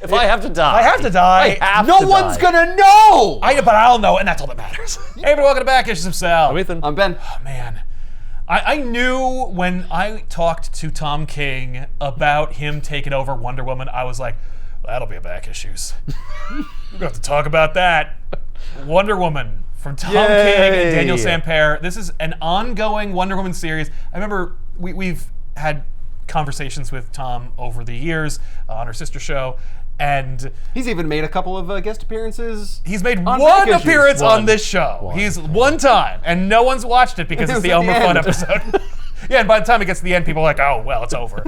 If I have to die. I have to die. No one's gonna know! But I'll know, and that's all that matters. Hey, everybody, welcome to Back Issues of Sal. I'm Ethan. I'm Ben. Oh, man. I knew when I talked to Tom King about him taking over Wonder Woman, I was like, well, that'll be a Back Issues. We're going to have to talk about that. Wonder Woman from Tom King and Daniel Sampere. This is an ongoing Wonder Woman series. I remember we've had conversations with Tom over the years on our sister show, and he's even made a couple of guest appearances. He's made on one appearance on this show. He's one time, and no one's watched it because it's the Elmer Fudd episode. Yeah, and by the time it gets to the end, people are like, oh, well, it's over.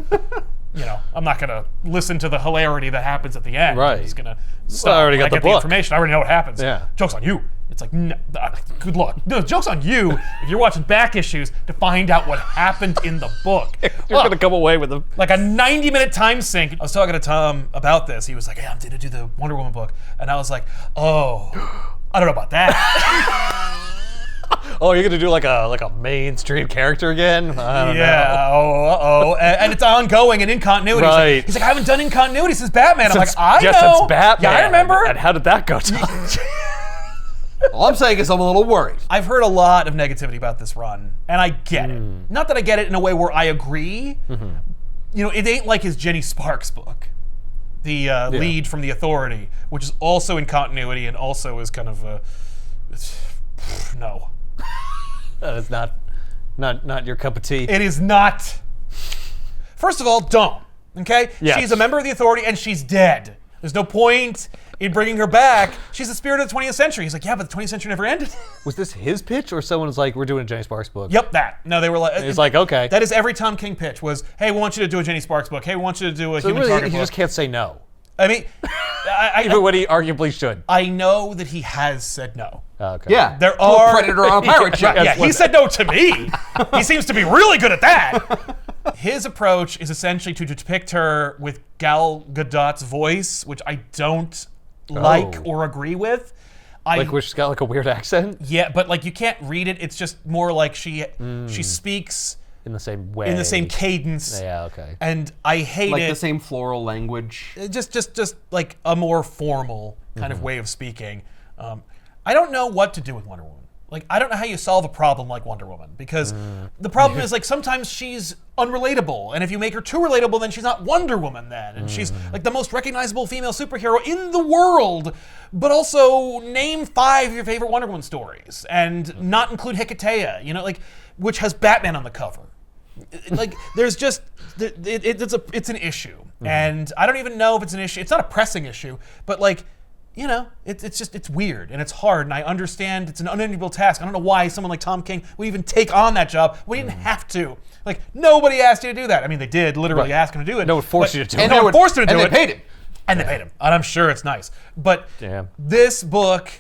I'm not going to listen to the hilarity that happens at the end. Right. I'm just going to stop. I already got the information. I already know what happens. Yeah. Joke's on you. It's like, no, good luck. No, joke's on you if you're watching Back Issues to find out what happened in the book. You're going to come away with like a 90-minute time sink. I was talking to Tom about this. He was like, hey, I'm going to do the Wonder Woman book. And I was like, oh, I don't know about that. Oh, you're gonna do like a mainstream character again? I don't know. Yeah. And it's ongoing and in continuity. Right. He's like, I haven't done in continuity since Batman. I'm like, I know. Since Batman. Yeah, I remember. And how did that go, Tom? All I'm saying is I'm a little worried. I've heard a lot of negativity about this run, and I get it. Not that I get it in a way where I agree. It ain't like his Jenny Sparks book, the lead from The Authority, which is also in continuity and also is kind of no. That is not your cup of tea. It is not. First of all, don't. Okay? Yes. She's a member of the Authority and she's dead. There's no point in bringing her back. She's the spirit of the 20th century. He's like, yeah, but the 20th century never ended. Was this his pitch or someone was like, we're doing a Jenny Sparks book? Yep, that. No, they were like... It's like, okay. That is every Tom King pitch was, hey, we want you to do a Jenny Sparks book. Hey, we want you to do a Human really, Target he book. just can't say no. I mean... Even when he arguably should. I know that he has said no. Okay. Yeah. There To are... a predator on a pirate ship. Yeah, he said no to me. He seems to be really good at that. His approach is essentially to depict her with Gal Gadot's voice, which I don't like or agree with. Like where she's got like a weird accent? Yeah, but like you can't read it. It's just more like she speaks in the same way. in the same cadence. Yeah, okay. And I hate like it. the same floral language. Just like a more formal kind of way of speaking. I don't know what to do with Wonder Woman. Like, I don't know how you solve a problem like Wonder Woman, because the problem is, like, sometimes she's unrelatable, and if you make her too relatable, then she's not Wonder Woman then, and she's, like, the most recognizable female superhero in the world, but also name 5 of your favorite Wonder Woman stories, and not include Hecate, like, which has Batman on the cover. Like, there's just, it's an issue, and I don't even know if it's an issue. It's not a pressing issue, but, like, it's weird and it's hard, and I understand it's an unenviable task. I don't know why someone like Tom King would even take on that job. We didn't have to. Like, nobody asked you to do that. I mean, they did literally ask him to do it. No one forced you to do it. And no one forced him to do it. And they paid him. And they paid him. And I'm sure it's nice. But this book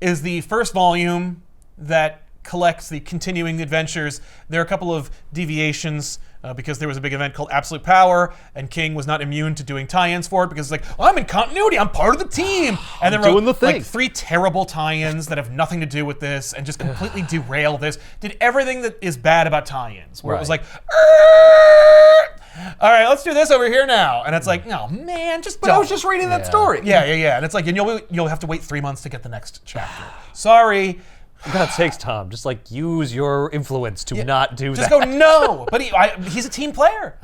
is the first volume that collects the continuing adventures. There are a couple of deviations because there was a big event called Absolute Power, and King was not immune to doing tie-ins for it because it's like, oh, I'm in continuity, I'm part of the team. And there were like 3 terrible tie-ins that have nothing to do with this and just completely derail this. Did everything that is bad about tie-ins, where it was like, all right, let's do this over here now. And it's like, no, man, just But I was just reading that story. Yeah. And it's like, and you'll have to wait 3 months to get the next chapter. Sorry. For God's sakes, Tom, just like use your influence to not do just that. Just go, no. But he's a team player.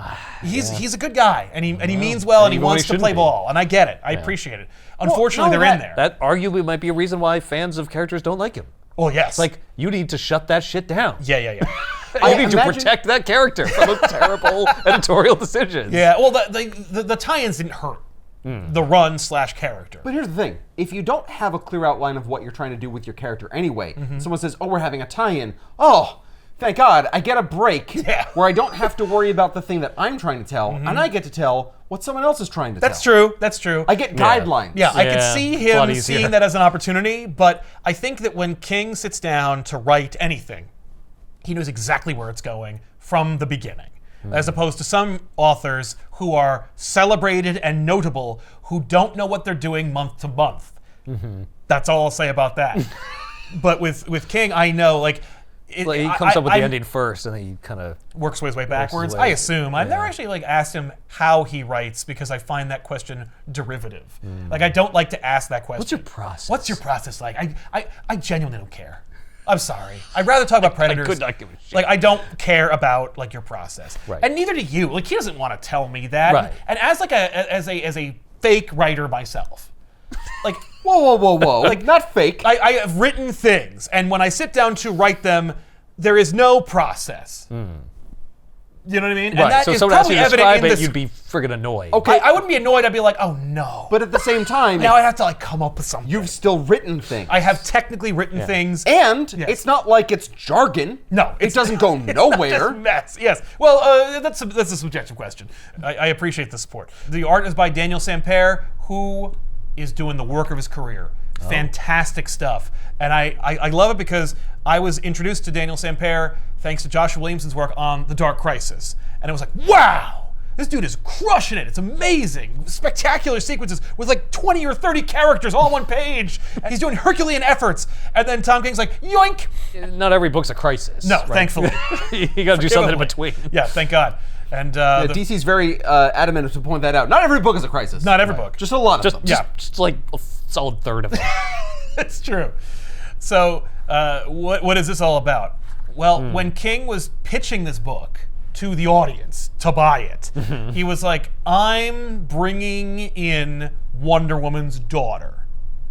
He's a good guy, and he means well, and he wants to play ball, and I get it. I appreciate it. Unfortunately, they're in there. That arguably might be a reason why fans of characters don't like him. Oh, yes. It's like, you need to shut that shit down. Yeah. You need to protect that character from a terrible editorial decisions. Yeah, well, the tie-ins didn't hurt the run/character. But here's the thing. If you don't have a clear outline of what you're trying to do with your character anyway, someone says, oh, we're having a tie-in. Oh, thank God, I get a break where I don't have to worry about the thing that I'm trying to tell, and I get to tell what someone else is trying to tell. That's true. I get guidelines. Yeah, I could see him seeing that as an opportunity, but I think that when King sits down to write anything, he knows exactly where it's going from the beginning. As opposed to some authors who are celebrated and notable who don't know what they're doing month to month. That's all I'll say about that. But with King, I know, like, Like, he comes up with the ending first, and then he kind of works his way backwards. way. I assume. I've never actually like asked him how he writes because I find that question derivative. Like I don't like to ask that question. What's your process? What's your process like? I genuinely don't care. I'm sorry. I'd rather talk about Predators. I could not give a shit. Like I don't care about like your process, Right. and neither do you. Like he doesn't want to tell me that. Right. And as like as a fake writer myself, like Whoa. Like, not fake. I have written things, and when I sit down to write them, there is no process. You know what I mean? Right. And that So if is someone asked you probably to describe evident in it, this. you'd be friggin' annoyed. Okay. I wouldn't be annoyed. I'd be like, oh no. But at the same time, now I have to like come up with something. you've still written things. I have technically written things. And Yes. it's not like it's jargon. No, It doesn't go Just nowhere. mess. Yes. Well, that's a subjective question. I appreciate the support. The art is by Daniel Sampere, who is doing the work of his career. Fantastic stuff. And I love it because I was introduced to Daniel Sampere thanks to Joshua Williamson's work on The Dark Crisis. And it was like, wow, this dude is crushing it. It's amazing. Spectacular sequences with like 20 or 30 characters all on one page. And he's doing Herculean efforts. And then Tom King's like, yoink. Not every book's a crisis. No, right? thankfully. You got to do something in between. Yeah, thank God. And DC's very adamant to point that out. Not every book is a crisis. not every book. Just a lot of them. Just like a solid third of it. That's true. So, what is this all about? Well, when King was pitching this book to the audience to buy it, he was like, I'm bringing in Wonder Woman's daughter.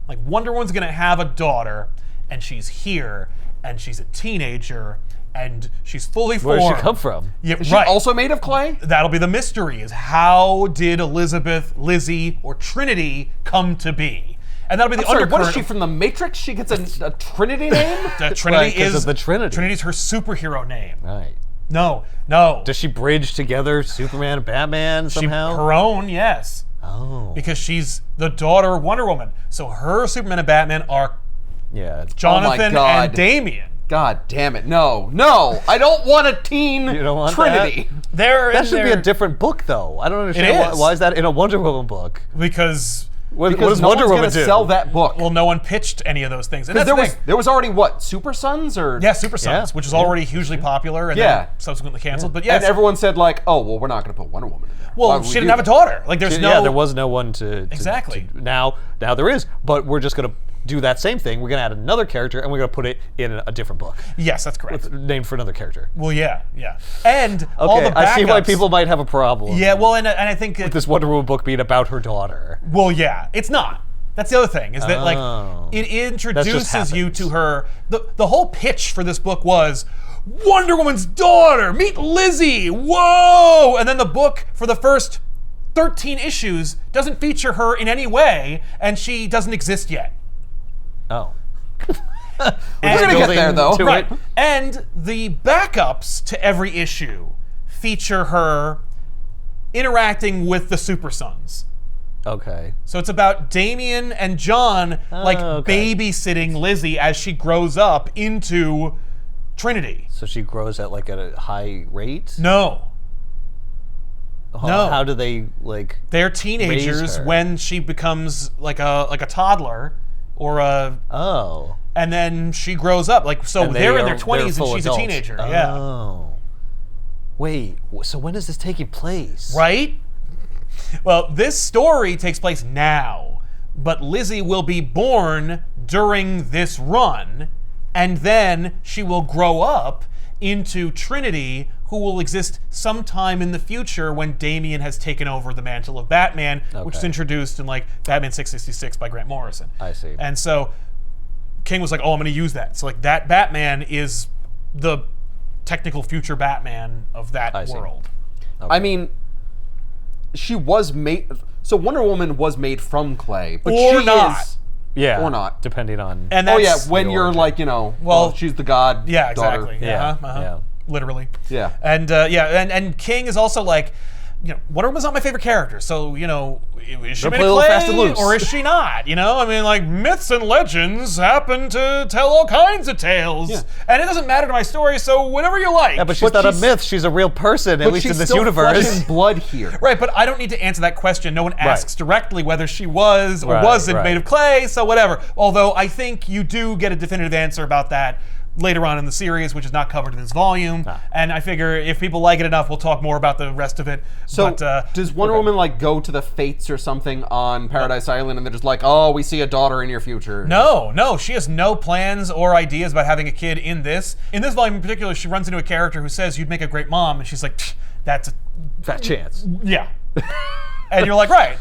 Like, Wonder Woman's going to have a daughter, and she's here, and she's a teenager, and she's fully Where formed. does she come from? Yeah, Is she right. also made of clay? That'll be the mystery, is how did Elizabeth, Lizzy, or Trinity come to be? And that'll be the Sorry, undercurrent. what is she from the Matrix? She gets a Trinity name? Trinity Right, 'cause is of the Trinity. Trinity's her superhero name. Right. No. Does she bridge together Superman and Batman somehow? Her own, yes. Oh. Because she's the daughter of Wonder Woman. So her Superman and Batman are Yeah. Jonathan God. and Damian. God damn it. No. I don't want a teen You don't want Trinity. That should be a different book, though. I don't understand It is. why is that in a Wonder Woman book? Because What Because does no Wonder one's Woman going do? to sell that book. well, no one pitched any of those things. And that's Because the thing. there was already what, Super Sons or Yeah, Super Sons, Yeah. which is already hugely popular and Yeah. then subsequently canceled. But yes, and everyone said like, oh well, we're not going to put Wonder Woman in there. Why well, would she we didn't do have a that? daughter. Like there's no. Yeah, there was no one to Exactly. now there is, but we're just gonna do that same thing. We're gonna add another character and we're gonna put it in a different book, Yes, that's correct. named for another character. Well, yeah. And all Okay, the backups. I see why people might have a problem. Yeah, well, and I think This Wonder Woman book being about her daughter. well, yeah, it's not. That's the other thing is that Oh. like it introduces you happened. to her. The whole pitch for this book was Wonder Woman's daughter. Meet Lizzy. Whoa! And then the book for the first 13 issues doesn't feature her in any way, and she doesn't exist yet. Oh. We're going to get there though. to Right. it. And the backups to every issue feature her interacting with the Super Sons. Okay. So it's about Damian and John like okay. babysitting Lizzy as she grows up into Trinity. So she grows at like at a high rate? No, no. How do they like they're teenagers her. when she becomes like a toddler or a Oh. and then she grows up like so And they're in are- their 20s and full she's adults. a teenager. Yeah. Oh. Wait, so when is this taking place? Right? Well, this story takes place now, but Lizzy will be born during this run, and then she will grow up into Trinity, who will exist sometime in the future when Damian has taken over the mantle of Batman, which is Okay. introduced in like Batman 666 by Grant Morrison. I see. And so King was like, "Oh, I'm going to use that." So like that Batman is the technical future Batman of that I see. world. I mean, she was made. So Wonder Woman was made from clay, but Or she not. is. Yeah. Or not. Depending on. And Oh that's, yeah, when the you're origin. like Well, she's the god. yeah, daughter. exactly. Yeah, Yeah. Literally. Yeah. And and King is also like, Wonder Woman's not my favorite character, so is she They'll made play a of little clay fast and loose. or is she not? I mean, like myths and legends happen to tell all kinds of tales, and it doesn't matter to my story. So whatever you like. Yeah, but she's not a she's- myth. She's a real person, at But least she's in this still universe. flesh and blood here. Right, but I don't need to answer that question. No one asks directly whether she was or Right, wasn't right. made of clay, so whatever. Although I think you do get a definitive answer about that later on in the series, which is not covered in this volume. And I figure if people like it enough, we'll talk more about the rest of it. So But, does Wonder Woman like go to the Fates or something on Paradise Island, and they're just like, "Oh, we see a daughter in your future"? No, she has no plans or ideas about having a kid in this. In this volume in particular, she runs into a character who says, "You'd make a great mom," and she's like, "That's a Fat chance. yeah." And you're like, right.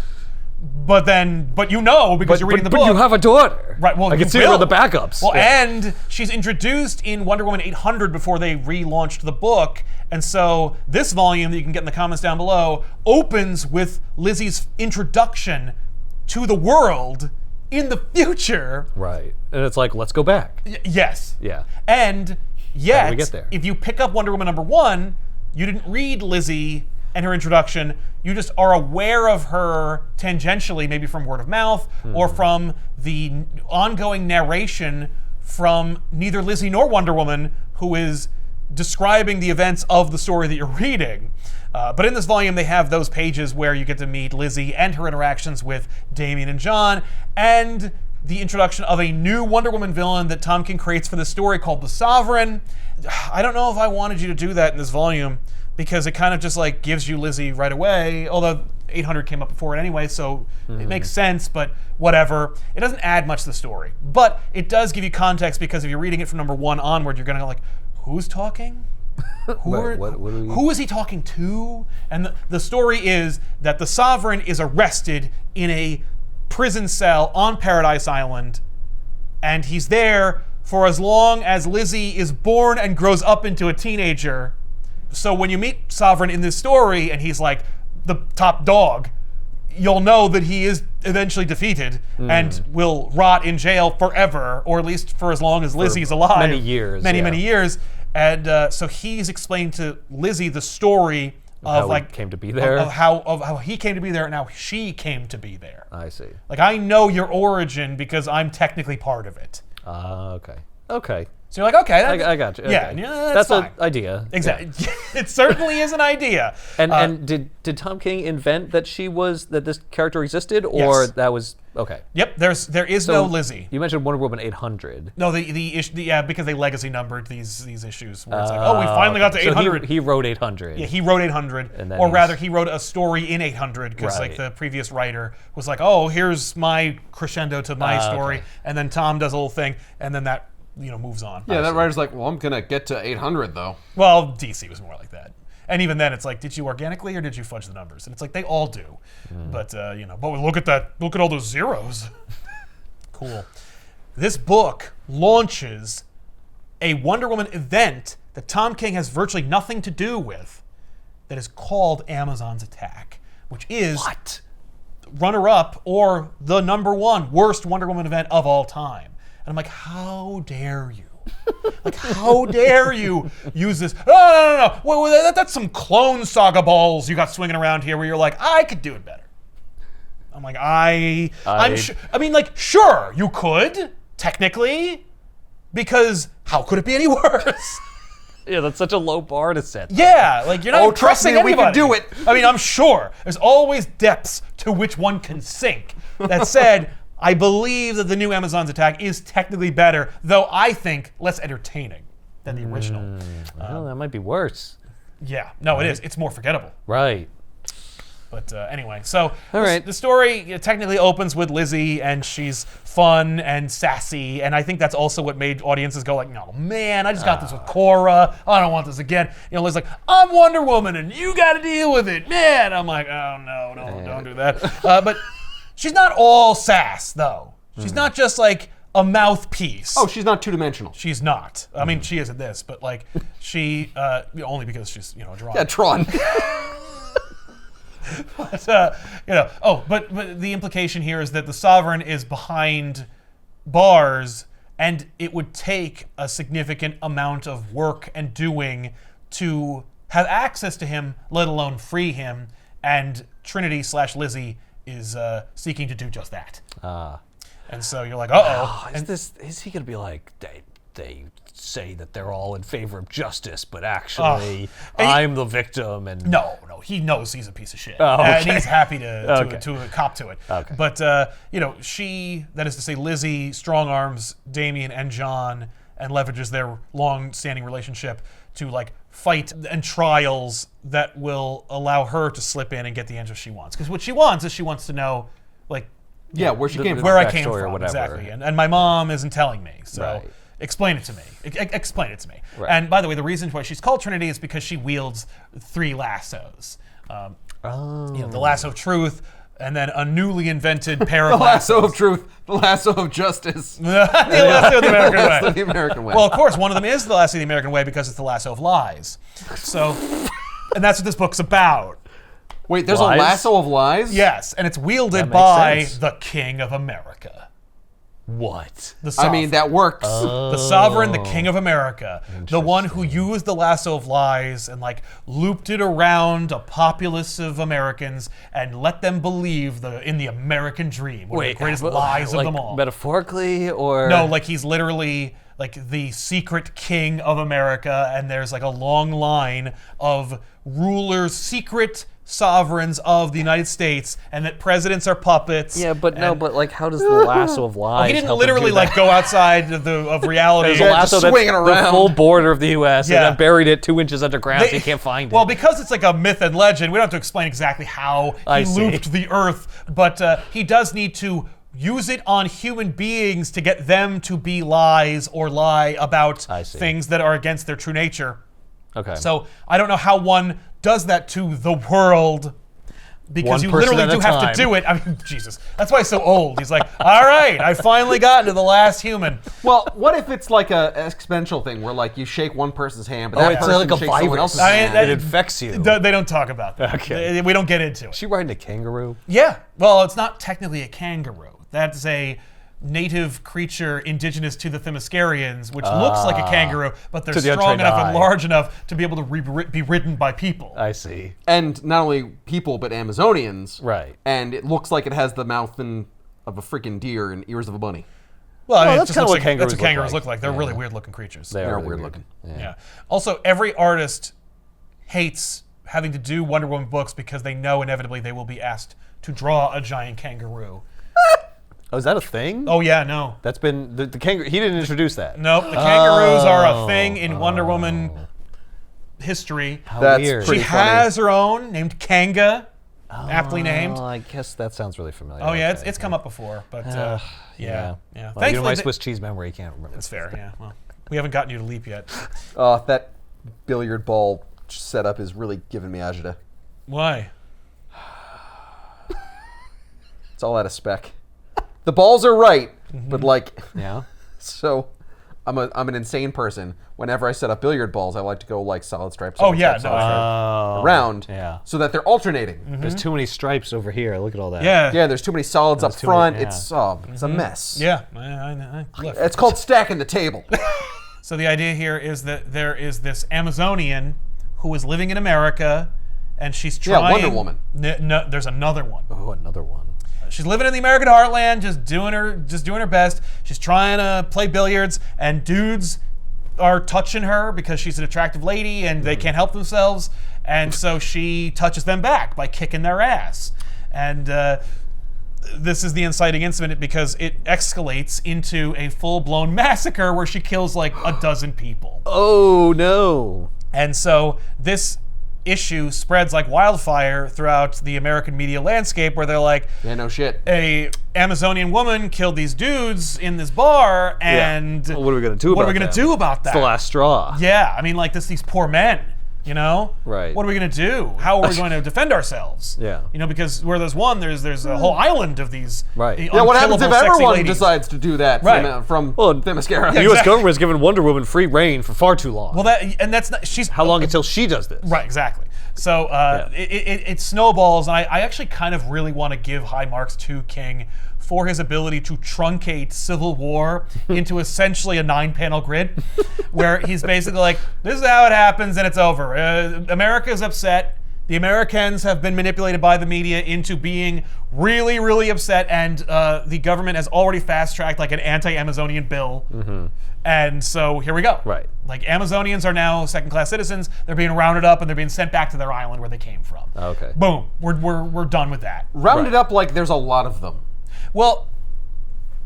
But you know, because you're reading the book. But you have a daughter. Right, well, I can you see her will. in the backups. Well, Yeah. and she's introduced in Wonder Woman 800 before they relaunched the book. And so this volume that you can get in the comments down below opens with Lizzie's introduction to the world in the future. Right. And it's like, let's go back. Yes. Yeah. And yet, we get there? if you pick up Wonder Woman #1, you didn't read Lizzie and her introduction. You just are aware of her tangentially, maybe from word of mouth or from the ongoing narration from neither Lizzie nor Wonder Woman, who is describing the events of the story that you're reading. But in this volume, they have those pages where you get to meet Lizzie and her interactions with Damian and John, and the introduction of a new Wonder Woman villain that Tom King creates for this story called the Sovereign. I don't know if I wanted you to do that in this volume, because it kind of just like gives you Lizzie right away, although 800 came up before it anyway, so it makes sense, but whatever. It doesn't add much to the story, but it does give you context, because if you're reading it from #1 onward, you're gonna go like, who's talking? Who is he talking to? And the story is that the Sovereign is arrested in a prison cell on Paradise Island, and he's there for as long as Lizzie is born and grows up into a teenager. So when you meet Sovereign in this story and he's like the top dog, you'll know that he is eventually defeated and will rot in jail forever, or at least for as long as Lizzie's alive. many years, Many, yeah. many years. And so he's explained to Lizzie the story of how like he came to be there. of how he came to be there and how she came to be there. I see. Like, I know your origin because I'm technically part of it. Okay. Okay. So you're like, okay, I got you. Yeah, Okay. yeah, That's fine. an idea. Exactly. It certainly is an idea. And did Tom King invent that this character existed, or Yes. that was okay? Yep, there is no Lizzie. You mentioned Wonder Woman 800. No, the issue, yeah, because they legacy numbered these issues where it's like, oh, we finally got to So 800. he wrote 800. Yeah, he wrote 800, And then or he's- rather, he wrote a story in 800 because like Right. the previous writer was like, oh, here's my crescendo to my story, okay. and then Tom does a little thing, and then that moves on. Yeah, that writer's like, well, I'm gonna get to 800 though. Well, DC was more like that. And even then, it's like, did you organically or did you fudge the numbers? And it's like, they all do. But, but look at that. Look at all those zeros. Cool. This book launches a Wonder Woman event that Tom King has virtually nothing to do with, that is called Amazon's Attack, which is What? runner-up or the #1 worst Wonder Woman event of all time. And I'm like, how dare you? Like, how dare you use this? No. Well, that's some Clone Saga balls you got swinging around here where you're like, I could do it better. I'm like, sure, you could, technically, because how could it be any worse? Yeah, that's such a low bar to set. Yeah, like, you're not Oh, trust impressing me, we can anybody. do it. I mean, I'm sure. There's always depths to which one can sink. That said, I believe that the new Amazon's Attack is technically better, though I think less entertaining than the original. Well, that might be worse. Yeah, no, it is. It's more forgettable. Right. But anyway, so right. the story technically opens with Lizzie, and she's fun and sassy, and I think that's also what made audiences go like, no, man, I just got this with Cora. I don't want this again. Lizzie's like, I'm Wonder Woman, and you got to deal with it, man. I'm like, oh, no, don't do that. But she's not all sass, though. She's not just like a mouthpiece. Oh, she's not two-dimensional. She's not. I mean, she is at this, but like, she, only because she's, a drawing. Yeah, Tron. But, but the implication here is that the Sovereign is behind bars, and it would take a significant amount of work and doing to have access to him, let alone free him. And Trinity / Lizzie is seeking to do just that. And so you're like, uh-oh. Is he gonna be like, they say that they're all in favor of justice, but actually I'm the victim? And No, he knows he's a piece of shit. Oh, okay. And he's happy to Okay. cop to it. Okay. But, she, that is to say Lizzie, strong arms Damian and John, and leverages their long-standing relationship to like fight and trials that will allow her to slip in and get the answer she wants. Because what she wants is she wants to know, like, where she came from. where I came backstory or from, whatever. exactly. And my mom isn't telling me, so Right. explain it to me. Explain it to me. Right. And by the way, the reason why she's called Trinity is because she wields 3 lassos. You know, the lasso of truth, and then a newly invented pair The of lasso lassos. of truth, the lasso of justice. The lasso of the American That's way. the American way. Well, of course, one of them is the lasso of the American way because it's the lasso of lies. So, and that's what this book's about. Wait, there's Lies? a lasso of lies? Yes, and it's wielded makes by sense. the King of America. What? The I sovereign. mean, that works. The sovereign, the King of America, the one who used the lasso of lies and like looped it around a populace of Americans and let them believe in the American dream, one of the greatest but, lies like, of them all. Metaphorically, or No, like he's literally like the secret king of America, and there's like a long line of rulers, secret sovereigns of the United States, and that presidents are puppets. Yeah, but no, and- but like, how does the lasso of lies? he didn't help him literally do like that? go outside of reality. There's a Yeah, lasso just that's swinging the around. full border of the U.S. Yeah. and then buried it 2 inches underground, so you can't find Well, it. because it's like a myth and legend, we don't have to explain exactly how I he see. looped the earth, but he does need to use it on human beings to get them to be lies or lie about I see. things that are against their true nature. Okay. So I don't know how one does that to the world, because One you person literally at do a have time. to do it. I mean, Jesus, that's why he's so old. He's like, all right, I finally got to the last human. Well, what if it's like a exponential thing where like you shake one person's hand, but that it's person like a shakes someone virus. else's I mean, hand? that- it infects you. They don't talk about that. Okay. We don't get into it. Is she riding a kangaroo? Yeah. Well, it's not technically a kangaroo. That's a native creature indigenous to the Themyscirians, which looks like a kangaroo, but they're To the strong untrained enough and eye. large enough to be able to be ridden by people. I see. And not only people, but Amazonians. Right. And it looks like it has the mouth of a freaking deer and ears of a bunny. Well, I mean, that's it just kinda looks what like, that's kangaroos what look kangaroos like. look like. They're Yeah. really weird looking creatures. They They're are weird weird looking. Yeah. Also, every artist hates having to do Wonder Woman books because they know inevitably they will be asked to draw a giant kangaroo. Oh, is that a thing? Oh yeah, no. That's been the kangaroo. He didn't introduce that. Nope, the kangaroos are a thing in Wonder Woman history. How That's weird. She pretty funny. has her own named Kanga, aptly named. Oh, I guess that sounds really familiar. Oh yeah, Okay. it's come up before, but Yeah. yeah. Well, you know, Thankfully, my Swiss cheese memory can't remember. it's fair. Yeah. Well, we haven't gotten you to leap yet. That billiard ball setup is really giving me agita. Why? It's all out of spec. The balls are right, Mm-hmm. but like, Yeah. so I'm an insane person. Whenever I set up billiard balls, I like to go like solid stripe. Oh, solid yeah, stripe, no, solid stripe, Oh. around, Yeah. so that they're alternating. There's too many stripes over here. Look at all that. Yeah. Yeah, there's too many solids up too many, front. yeah. It's a mess. Yeah. I look. It's called stacking the table. So the idea here is that there is this Amazonian who is living in America, and she's trying. Yeah, Wonder Woman. No, there's another one. Oh, another one. She's living in the American heartland, just doing her best. She's trying to play billiards, and dudes are touching her because she's an attractive lady, and they can't help themselves. And so she touches them back by kicking their ass. And this is the inciting incident because it escalates into a full-blown massacre where she kills like a dozen people. Oh no. And so this issue spreads like wildfire throughout the American media landscape, where they're like, Yeah, no shit. a Amazonian woman killed these dudes in this bar, and Well, what are we gonna do what about are we gonna that? do about that? It's the last straw. Yeah, I mean, like these poor men, you know? Right. What are we gonna do? How are we going to defend ourselves? Yeah. You know, because where there's one, there's a whole island of these. Right. Yeah, what happens if unkillable, sexy everyone ladies. decides to do that Right. from Well, Themyscira? The U.S. government has given Wonder Woman free reign for far too long. Well, that's not. She's How long until she does this? Right, exactly. So it snowballs, and I actually kind of really want to give high marks to King for his ability to truncate Civil War into essentially a 9-panel grid, where he's basically like, this is how it happens, and it's over. America's upset. The Americans have been manipulated by the media into being really, really upset, and the government has already fast-tracked like an anti-Amazonian bill. And so here we go. Right. Like Amazonians are now second-class citizens. They're being rounded up and they're being sent back to their island where they came from. Okay. Boom. We're done with that. Rounded up like there's a lot of them. Well,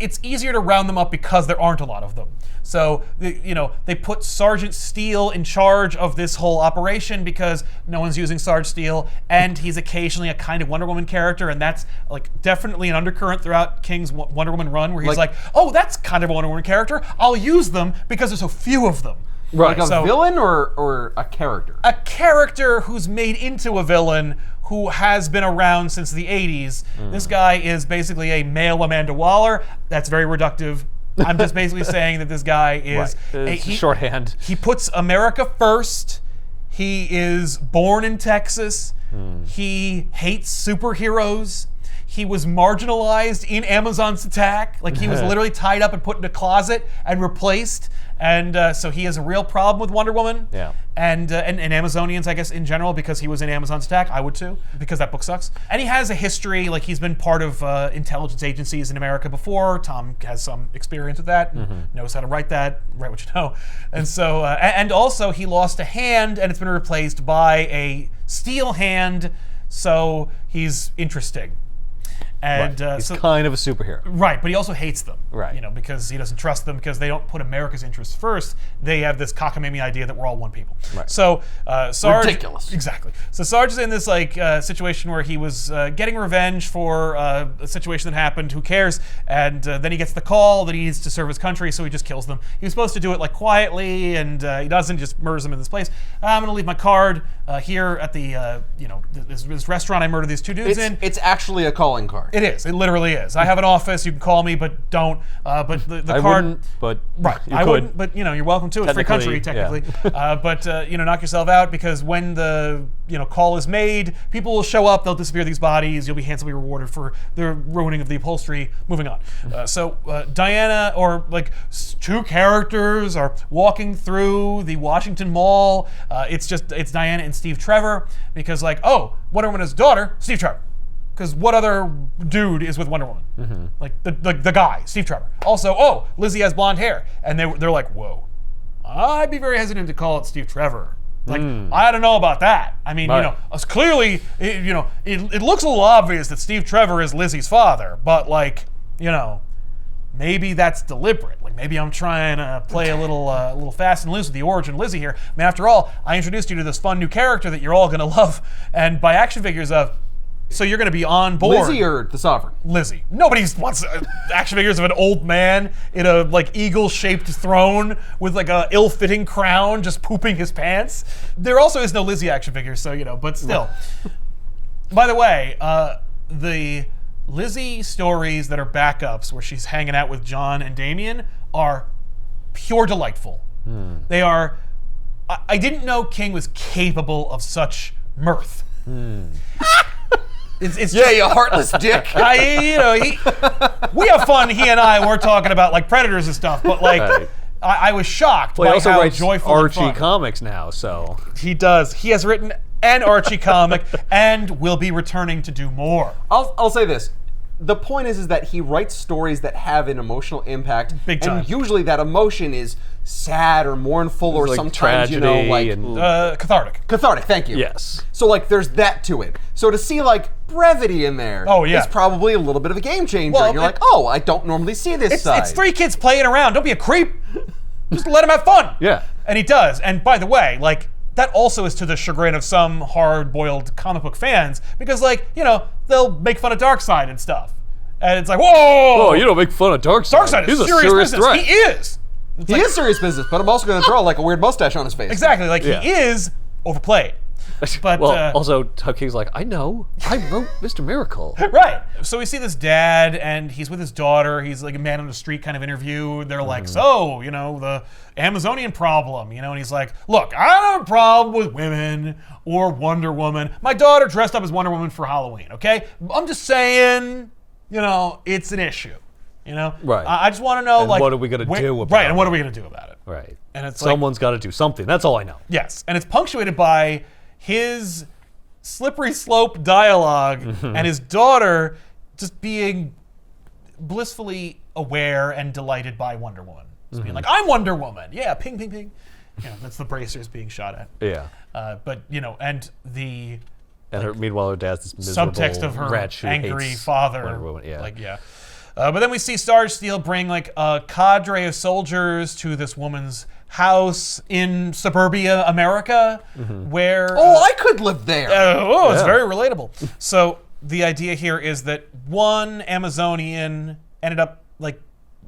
it's easier to round them up because there aren't a lot of them. So, they put Sergeant Steele in charge of this whole operation because no one's using Sarge Steele, and he's occasionally a kind of Wonder Woman character, and that's like definitely an undercurrent throughout King's Wonder Woman run, where he's like, oh, that's kind of a Wonder Woman character. I'll use them because there's so few of them. Right. Like a villain or a character? A character who's made into a villain who has been around since the 80s. This guy is basically a male Amanda Waller. That's very reductive. I'm just basically saying that this guy is... shorthand. He puts America first. He is born in Texas. He hates superheroes. He was marginalized in Amazon's attack. Like, he was literally tied up and put in a closet and replaced. And so he has a real problem with Wonder Woman. Yeah. And Amazonians, I guess, in general, because he was in Amazon's attack. I would too, because that book sucks. And he has a history, like he's been part of intelligence agencies in America before. Tom has some experience with that, and knows how to write what you know. And so, and also he lost a hand, and it's been replaced by a steel hand, so he's interesting. And he's kind of a superhero. Right, but he also hates them. Right. Because he doesn't trust them, because they don't put America's interests first. They have this cockamamie idea that we're all one people. Right. So Sarge... Ridiculous. Exactly. So Sarge is in this situation where he was getting revenge for a situation that happened. Who cares? And then he gets the call that he needs to serve his country, so he just kills them. He was supposed to do it quietly, and he doesn't. Just murders them in this place. I'm going to leave my card here at the this restaurant I murdered these two dudes in. It's actually a calling card. It is. It literally is. I have an office. You can call me, but don't. But the I card. wouldn't, but right. you I could. wouldn't, but you're welcome to. It's free country, technically. Yeah. But knock yourself out, because when the call is made, people will show up. They'll disappear these bodies. You'll be handsomely rewarded for the ruining of the upholstery. Moving on. So Diana, or two characters, are walking through the Washington Mall. It's Diana and Steve Trevor, because Wonder Woman's daughter, Steve Trevor. Because what other dude is with Wonder Woman? The guy, Steve Trevor. Also, Lizzy has blonde hair. And they're like, whoa. I'd be very hesitant to call it Steve Trevor. I don't know about that. I mean, clearly, it looks a little obvious that Steve Trevor is Lizzy's father. But, maybe that's deliberate. Maybe I'm trying to play a little fast and loose with the origin of Lizzy here. I mean, after all, I introduced you to this fun new character that you're all going to love. And by action figures of... So you're going to be on board. Lizzy or the Sovereign? Lizzy. Nobody wants action figures of an old man in a eagle-shaped throne with a ill-fitting crown just pooping his pants. There also is no Lizzy action figure, so but still. By the way, the Lizzy stories that are backups where she's hanging out with John and Damien are pure delightful. They are... I didn't know King was capable of such mirth. It's you heartless dick. We have fun, he and I. We're talking about Predators and stuff, but I was shocked by also how writes joyful Archie and fun. comics now, so He does. He has written an Archie comic and will be returning to do more. I'll say this. The point is that he writes stories that have an emotional impact. Big time. And usually that emotion is sad or mournful or sometimes, tragedy and cathartic. Cathartic, thank you. Yes. So there's that to it. So to see brevity in there is probably a little bit of a game changer. Well, and you're I don't normally see this side. It's three kids playing around. Don't be a creep. Just let them have fun. Yeah. And he does. And by the way, that also is to the chagrin of some hard-boiled comic book fans, because they'll make fun of Darkseid and stuff. And it's whoa! Oh, you don't make fun of Darkseid. Darkseid He's is a serious business. threat. He is. He is serious business, but I'm also going to draw a weird mustache on his face. Exactly. He is overplayed. But also, King's I know. I wrote Mr. Miracle. Right. So we see this dad, and he's with his daughter. He's a man on the street kind of interview. They're so, the Amazonian problem, and he's look, I don't have a problem with women or Wonder Woman. My daughter dressed up as Wonder Woman for Halloween, okay? I'm just saying, it's an issue. Right. I just want to know, and what are we going to do about it? Right, and what are we going to do about it? Right. And it's someone's got to do something. That's all I know. Yes, and it's punctuated by his slippery slope dialogue and his daughter just being blissfully aware and delighted by Wonder Woman. Just being I'm Wonder Woman. Yeah, ping, ping, ping. That's the bracers being shot at. Yeah. But, and the... And meanwhile, her dad's this miserable subtext of her wretch who angry hates father. Wonder Woman. Yeah. But then we see Sarge Steel bring like a cadre of soldiers to this woman's house in suburbia America, where I could live there. it's very relatable. So the idea here is that one Amazonian ended up like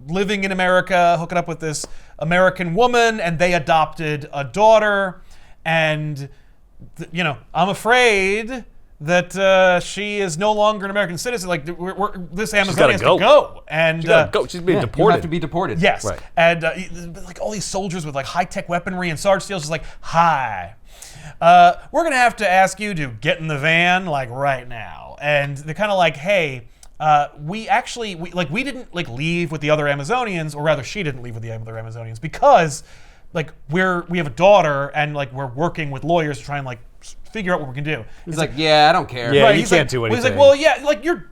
living in America, hooking up with this American woman, and they adopted a daughter. And I'm afraid that she is no longer an American citizen. Like this Amazonian has to go, and she's being deported. You have to be deported. yes, Right. and like all these soldiers with like high-tech weaponry, and Sarge Steele's just like, "Hi, we're gonna have to ask you to get in the van like right now." And they're kind of like, "Hey, we didn't like leave with the other Amazonians, or rather, she didn't leave with the other Amazonians because." Like we have a daughter, and like we're working with lawyers to try and like figure out what we can do. He's like, yeah, I don't care. Yeah, you he's can't like, do anything. He's like, well, yeah, like your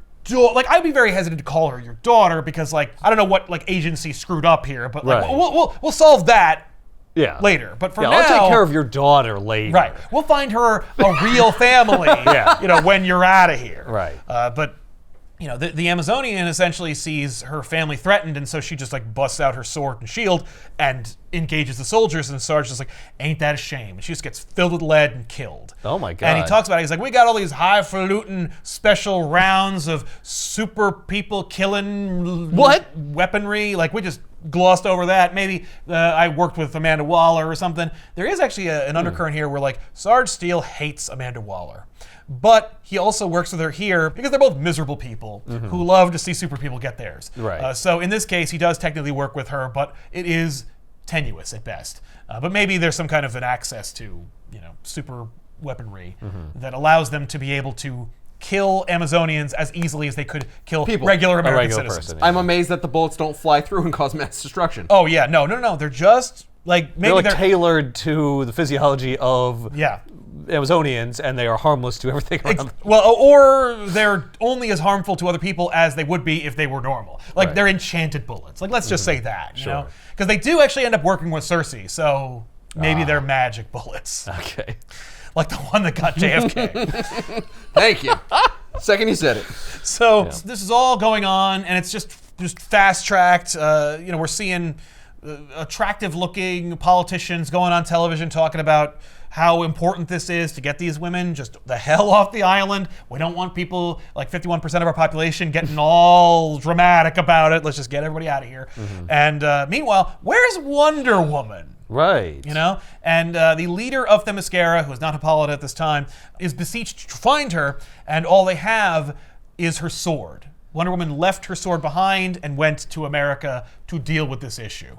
like I'd be very hesitant to call her your daughter because like I don't know what like agency screwed up here, but like Right. we'll solve that Yeah. later. But for now, I'll take care of your daughter later. right, we'll find her a real family. Yeah. When you're out of here. Right. But. The Amazonian essentially sees her family threatened, and so she just like busts out her sword and shield and engages the soldiers, and Sarge is like, ain't that a shame? And she just gets filled with lead and killed. Oh my God. And he talks about it, he's like, we got all these highfalutin special rounds of super people killing weaponry, like we just glossed over that. Maybe I worked with Amanda Waller or something. There is actually an undercurrent here where like Sarge Steel hates Amanda Waller. But he also works with her here because they're both miserable people who love to see super people get theirs. Right. So in this case, he does technically work with her, but it is tenuous at best. But maybe there's some kind of an access to, super weaponry that allows them to be able to kill Amazonians as easily as they could kill regular American citizens. person, yeah. I'm amazed that the bullets don't fly through and cause mass destruction. Oh yeah, no. They're just like maybe They're like tailored to the physiology of Amazonians, and they are harmless to everything around them. Well, or they're only as harmful to other people as they would be if they were normal. Like Right. they're enchanted bullets. Like let's just say that, you know, Sure. because they do actually end up working with Cersei, so maybe they're magic bullets, Okay. like the one that got JFK. Thank you. Second you said it. So this is all going on, and it's just fast tracked. We're seeing attractive-looking politicians going on television talking about how important this is to get these women just the hell off the island. We don't want people, like 51% of our population, getting all dramatic about it. Let's just get everybody out of here. And meanwhile, where's Wonder Woman? Right. And the leader of Themyscira, who is not Hippolyta at this time, is beseeched to find her, and all they have is her sword. Wonder Woman left her sword behind and went to America to deal with this issue.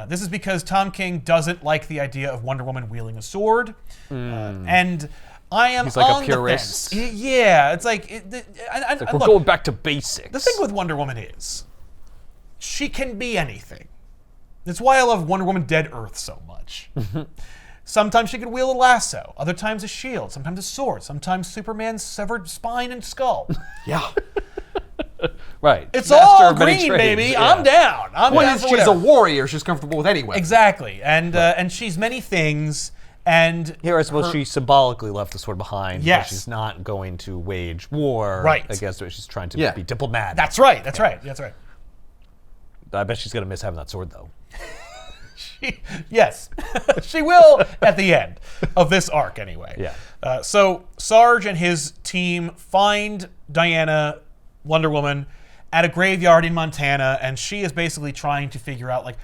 This is because Tom King doesn't like the idea of Wonder Woman wielding a sword, and I am He's like on a purist. the fence. Yeah, it's like, We're going back to basics. the thing with Wonder Woman is she can be anything. That's why I love Wonder Woman Dead Earth so much. Sometimes she can wield a lasso, other times a shield, sometimes a sword, sometimes Superman's severed spine and skull. Yeah. Right. It's Master all of many green, trades, baby. yeah. I'm down. I'm down for She's whatever. a warrior. She's comfortable with anyway. Exactly, and she's many things. And Here, I suppose she symbolically left the sword behind. Yes. But she's not going to wage war Right. against it. She's trying to be diplomatic. that's right. That's right. I bet she's going to miss having that sword, though. Yes, she will at the end of this arc, anyway. Yeah. So Sarge and his team find Diana, Wonder Woman, at a graveyard in Montana, and she is basically trying to figure out, like,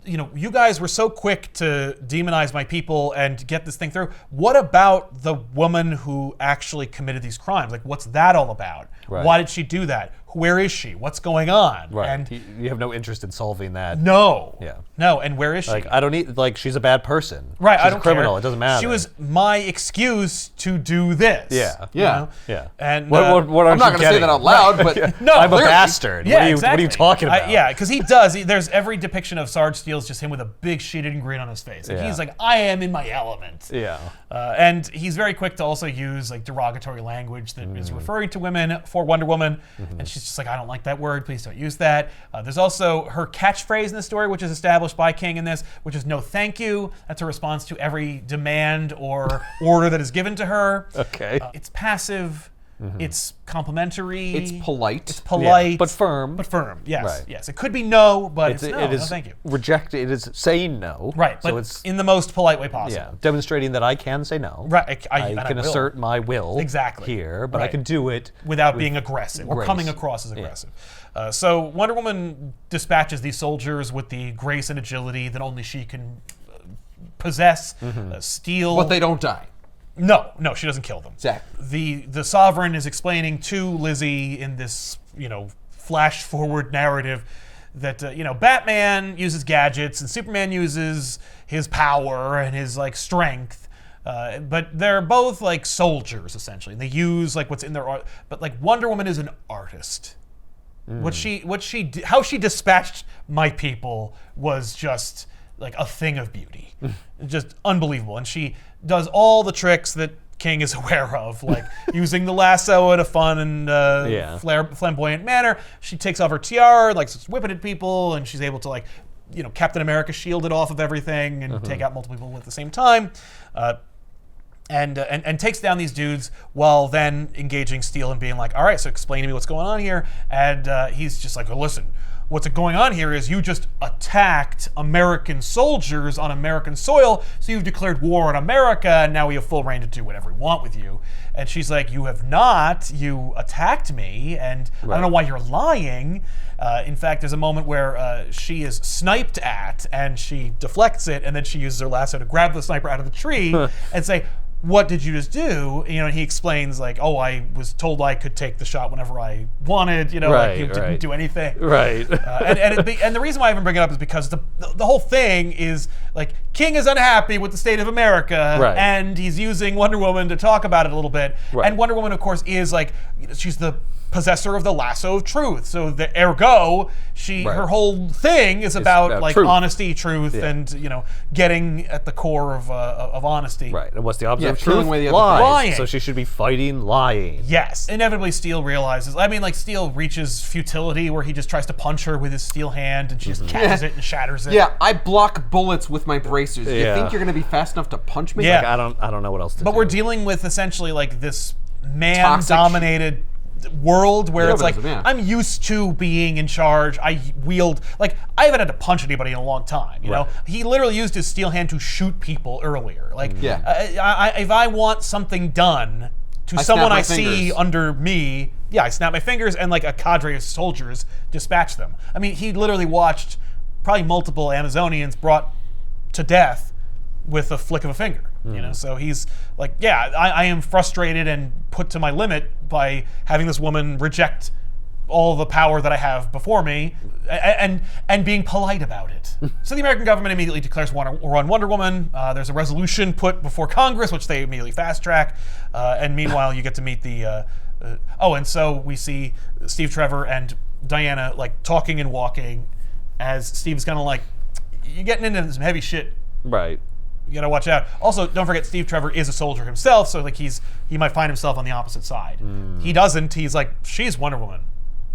you guys were so quick to demonize my people and get this thing through. What about the woman who actually committed these crimes? Like, what's that all about? Right. Why did she do that? Where is she? What's going on? Right. And you have no interest in solving that. no. Yeah. No, and where is she? Like, I don't need, like, she's a bad person. Right, She's I don't a criminal. care. It doesn't matter. She was my excuse to do this. Yeah. you Yeah. know? Yeah. And What I'm aren't not you going to say getting? that out loud, but no, I'm a clearly. bastard. Yeah, What are you talking about? Yeah, because he does. There's every depiction of Sarge Steele's just him with a big shit-eating grin on his face. Like, Yeah. he's like, I am in my element. Yeah. And he's very quick to also use like derogatory language that is referring to women for Wonder Woman, and she's just like, I don't like that word. Please don't use that. There's also her catchphrase in the story, which is established by King in this, which is "No, thank you." That's a response to every demand or order that is given to her. Okay. It's passive, It's complimentary. It's polite. It's polite. Yeah, but firm. But firm, yes. Right. Yes. It could be no, but it's no, it is no, thank you. It is saying no. Right, So but it's in the most polite way possible. yeah, demonstrating that I can say no. Right, I and can will. assert my will Exactly. here, but I Right. can do it Without with being aggressive or grace. coming across as aggressive. So Wonder Woman dispatches these soldiers with the grace and agility that only she can possess. Steel. But they don't die. No, she doesn't kill them. Exactly. The Sovereign is explaining to Lizzy in this, flash forward narrative that Batman uses gadgets and Superman uses his power and his like strength, but they're both like soldiers essentially. And they use like what's in their art, but like Wonder Woman is an artist. How she dispatched my people was just like a thing of beauty, just unbelievable. And she does all the tricks that King is aware of, like using the lasso in a fun and flamboyant manner. She takes off her tiara, like starts whipping at people, and she's able to like, Captain America shield it off of everything and take out multiple people at the same time, and takes down these dudes while then engaging Steel and being like, all right, so explain to me what's going on here. And he's just like, well, listen. What's going on here is you just attacked American soldiers on American soil, so you've declared war on America, and now we have full reign to do whatever we want with you. And she's like, you have not. You attacked me, and I don't know why you're lying. In fact, there's a moment where she is sniped at, and she deflects it, and then she uses her lasso to grab the sniper out of the tree and say, what did you just do? And he explains like, oh, I was told I could take the shot whenever I wanted, like you didn't do anything. Right. And the reason why I even bring it up is because the whole thing is like King is unhappy with the state of America, and he's using Wonder Woman to talk about it a little bit. Right. And Wonder Woman, of course, is like, she's the possessor of the lasso of truth. So ergo, her whole thing is about like truth. honesty, truth, and getting at the core of honesty. Right. And what's the opposite of killing truth? away the other Lies. Lying. So she should be fighting lying. Yes. Inevitably, Steel realizes. Steel reaches futility where he just tries to punch her with his steel hand, and she just catches it and shatters it. Yeah, I block bullets with my bracers. You Yeah. think you're going to be fast enough to punch me? Yeah. Like, I don't know what else to do. But we're dealing with essentially like this man-dominated world where it's like, I'm used to being in charge. I wield, I haven't had to punch anybody in a long time, you know? He literally used his steel hand to shoot people earlier. If I want something done to someone I see under me, I snap my fingers and like a cadre of soldiers dispatch them. I mean, he literally watched probably multiple Amazonians brought to death with a flick of a finger. So he's like, I am frustrated and put to my limit by having this woman reject all the power that I have before me, and being polite about it. So the American government immediately declares war on Wonder Woman. There's a resolution put before Congress, which they immediately fast track. And meanwhile, you get to meet the. And so we see Steve Trevor and Diana like talking and walking, as Steve's kind of like, you're getting into some heavy shit. Right. You gotta watch out. Also, don't forget Steve Trevor is a soldier himself, so like he might find himself on the opposite side. He doesn't. He's like, she's Wonder Woman.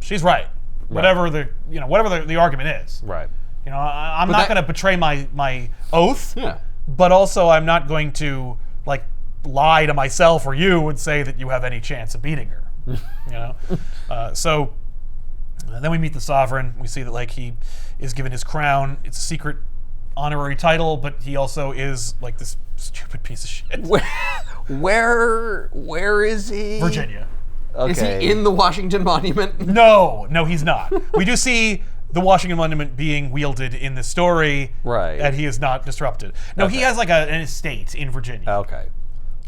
She's right. Whatever the argument is. Right. I'm not gonna betray my oath. Yeah. But also, I'm not going to like lie to myself or you and say that you have any chance of beating her. So then we meet the Sovereign. We see that like he is given his crown. It's a secret honorary title, but he also is like this stupid piece of shit. Where is he? Virginia. Okay. Is he in the Washington Monument? No, he's not. We do see the Washington Monument being wielded in the story, right? And he is not disrupted. No, he has like an estate in Virginia. Okay.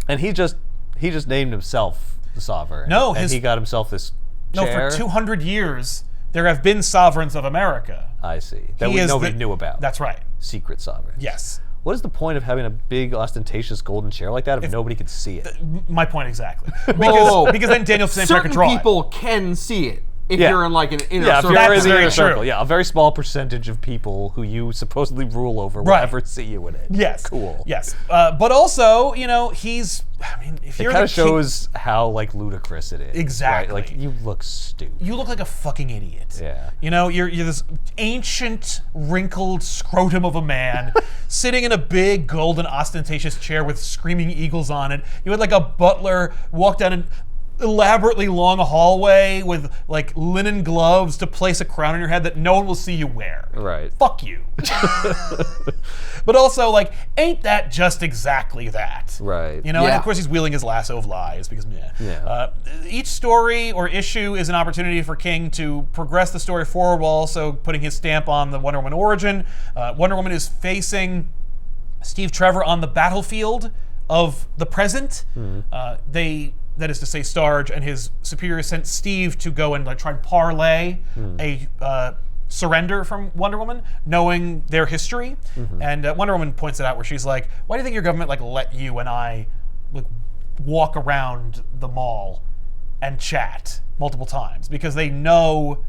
And he just named himself the Sovereign. No, and he got himself this chair. No, for 200 years there have been sovereigns of America. I see. That nobody knew about. That's right. Secret sovereign. Yes. What is the point of having a big, ostentatious golden chair like that if nobody could see it? My point exactly. Because then Daniel Sam could draw certain people can see it if you're in like an inner circle. If you're in the very inner circle. true. Yeah, a very small percentage of people who you supposedly rule over will ever see you in it. Yes. Cool. Yes. But also, if you're it kind of shows how like ludicrous it is. Exactly. Right? Like you look stupid. You look like a fucking idiot. Yeah. You're this ancient, wrinkled scrotum of a man sitting in a big, golden, ostentatious chair with screaming eagles on it. You had like a butler walk down and elaborately long hallway with like linen gloves to place a crown on your head that no one will see you wear. Right. Fuck you. But also, like, ain't that just exactly that? Right. You know, and Yeah. of course he's wielding his lasso of lies because, meh. Yeah. Each story or issue is an opportunity for King to progress the story forward while also putting his stamp on the Wonder Woman origin. Wonder Woman is facing Steve Trevor on the battlefield of the present. That is to say, Starge and his superiors sent Steve to go and like try and parlay a surrender from Wonder Woman, knowing their history. And Wonder Woman points it out where she's like, "Why do you think your government like let you and I like walk around the mall and chat multiple times? Because they know,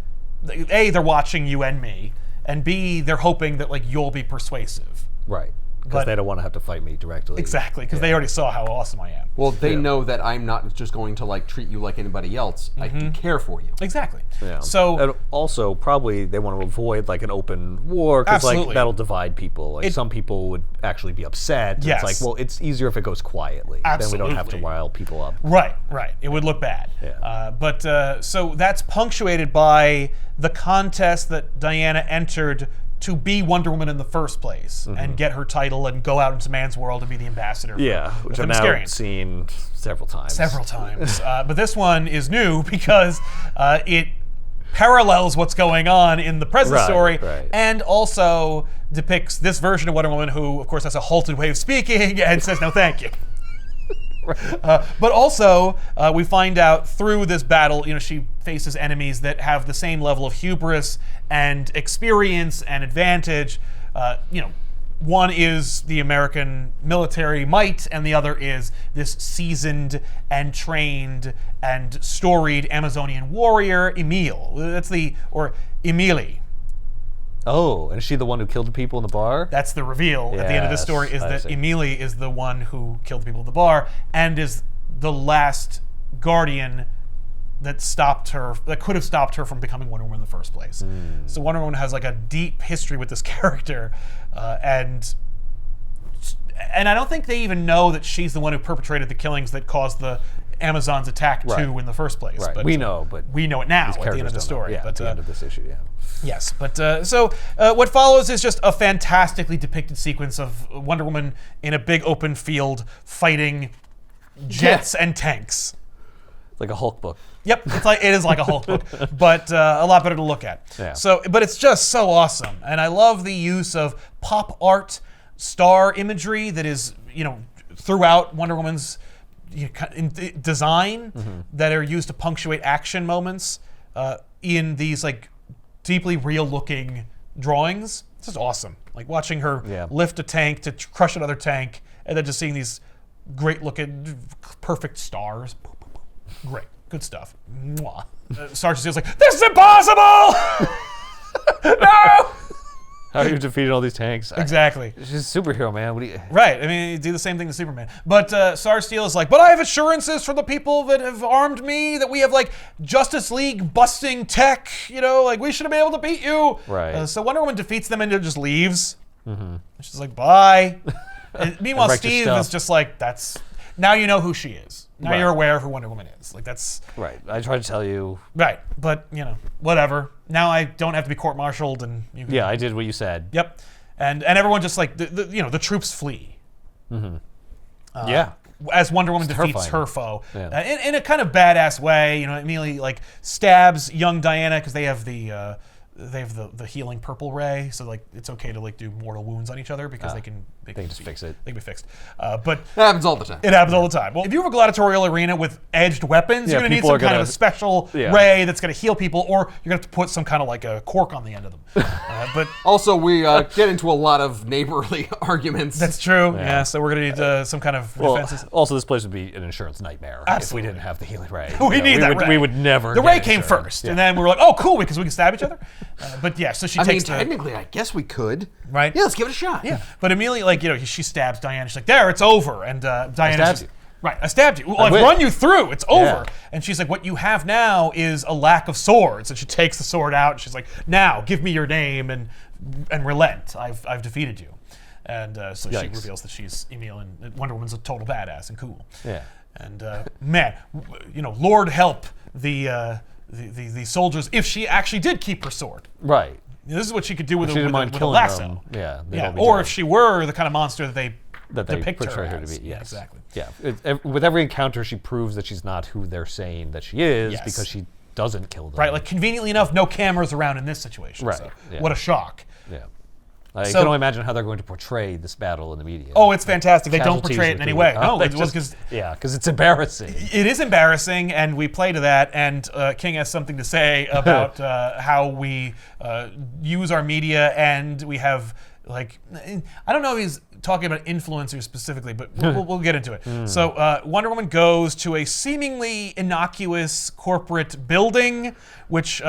A, they're watching you and me, and B, they're hoping that like you'll be persuasive." Right. But- Because they don't want to have to fight me directly. Exactly, because they already saw how awesome I am. Well, they know that I'm not just going to like treat you like anybody else. I do care for you. Exactly. Yeah. So and also probably they want to avoid like an open war because like Absolutely. that'll divide people. Like some people would actually be upset. Yes. It's like, well, it's easier if it goes quietly. Then we don't have to Absolutely. rile people up. Right. It would look bad. Yeah. So that's punctuated by the contest that Diana entered to be Wonder Woman in the first place and get her title and go out into man's world and be the ambassador. Yeah, for which the I've now Themyscirians. seen several times. Several times. But this one is new because it parallels what's going on in the present Right, story right. and also depicts this version of Wonder Woman who, of course, has a halted way of speaking and says no thank you. But also, we find out through this battle, you know, she faces enemies that have the same level of hubris and experience and advantage. You know, one is the American military might, and the other is this seasoned and trained and storied Amazonian warrior, Emile. Or Emily. Oh, and is she the one who killed the people in the bar? That's the reveal at the end of this story, is I that see. Emily is the one who killed the people at the bar and is the last guardian that could have stopped her from becoming Wonder Woman in the first place. So Wonder Woman has like a deep history with this character, and I don't think they even know that she's the one who perpetrated the killings that caused the Amazons' attack Right. too in the first place. Right. But we know, but we know it now these at the end of the characters don't know. story. Yeah, but, at the end of this issue, yeah. Yes, but so what follows is just a fantastically depicted sequence of Wonder Woman in a big open field fighting jets and tanks. It's like a Hulk book. Yep, it is like a Hulk book, but a lot better to look at. Yeah. So, but it's just so awesome, and I love the use of pop art, star imagery that is, you know, throughout Wonder Woman's design that are used to punctuate action moments in these like deeply real-looking drawings. It's just awesome. Like watching her lift a tank to crush another tank, and then just seeing these great-looking, perfect stars. Great, good stuff. Mwah. Sergeant Steele's like, "This is impossible!" No. How are you defeating all these tanks? Exactly. She's a superhero, man. What do you? Right. I mean, you do the same thing to Superman. But Sergeant Steele is like, "But I have assurances from the people that have armed me that we have like Justice League busting tech. You know, like we should have been able to beat you." Right. So Wonder Woman defeats them and just leaves. She's like, "Bye." And meanwhile, wrecked your Steve stuff. is just like, "That's now you know who she is. Now Right. you're aware of who Wonder Woman is. Like that's Right. I tried to tell you. right." But you know, whatever. Now I don't have to be court-martialed, and you can, Yeah, I did what you said. Yep. And everyone just like the troops flee. Yeah. As Wonder Woman defeats terrifying. her foe Yeah. in a kind of badass way, you know, immediately like stabs young Diana because they have the healing purple ray, so like it's okay to like do mortal wounds on each other because they can just fix it. They can be fixed, but That happens all the time. it happens all the time. Well, if you have a gladiatorial arena with edged weapons, Yeah, you're gonna need people some are kind gonna- of special Yeah. ray that's gonna heal people, or you're gonna have to put some kind of like a cork on the end of them. But Also, we get into a lot of neighborly arguments. that's true. Yeah. So we're gonna need some kind of Well, defenses. also, this place would be an insurance nightmare Absolutely. if we didn't have the healing ray. We need that ray. We would never. The get ray came insurance. first, Yeah. and then we were like, "Oh, cool, because we can stab each other." But yeah, so she I mean, takes the technically, I guess we could. Right. Yeah, let's give it a shot. yeah. But immediately, like you know, she stabs Diana. She's like, "There, it's over." And Diana stabbed you. Right, I stabbed you. Well, I've win. run you through. It's over. Yeah. And she's like, "What you have now is a lack of swords." And she takes the sword out. And she's like, "Now, give me your name and relent. I've defeated you." And so she Yikes. reveals that she's Emil, and Wonder Woman's a total badass and cool. Yeah. And man, Lord help the soldiers if she actually did keep her sword. Right. This is what she could do with She didn't mind with a killing lasso. them. Yeah. Or if she were the kind of monster that they depict portray her her to as. be. Yeah, Yes. exactly. Yeah. With every encounter, she proves that she's not who they're saying that she is Yes. because she doesn't kill them. Right, like conveniently enough, no cameras around in this situation. Right, So yeah. what a shock. Yeah. I So- can only imagine how they're going to portray this battle in the media. Oh, it's fantastic. They don't Casualties portray it in with any the- way. No, they because because it's embarrassing. it is embarrassing, and we play to that. And King has something to say about how we use our media, and we have I don't know if he's talking about influencers specifically, but we'll get into it. So Wonder Woman goes to a seemingly innocuous corporate building, which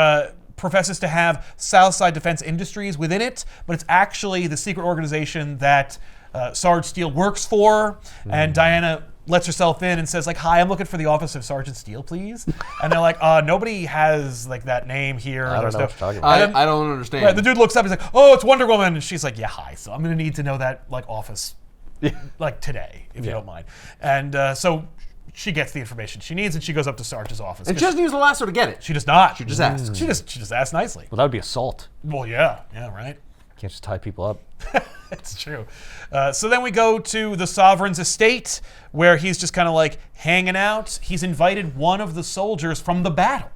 professes to have Southside Defense Industries within it, but it's actually the secret organization that Sarge Steele works for, and Diana lets herself in and says hi, I'm looking for the office of Sergeant Steele, please. And they're like, nobody has that name here. I don't know what you're talking I, about. I don't understand. Right, the dude looks up, he's like, oh, it's Wonder Woman. And she's like, yeah, hi. So I'm going to need to know that office today, if you don't mind. And so she gets the information she needs, and she goes up to Sarge's office. And she doesn't use the lasso to get it. She does not. She just asks. She just asks nicely. Well, that would be assault. Well, yeah, right. Can't just tie people up. It's true. So then we go to the Sovereign's estate, where he's just kind of hanging out. He's invited one of the soldiers from the battle.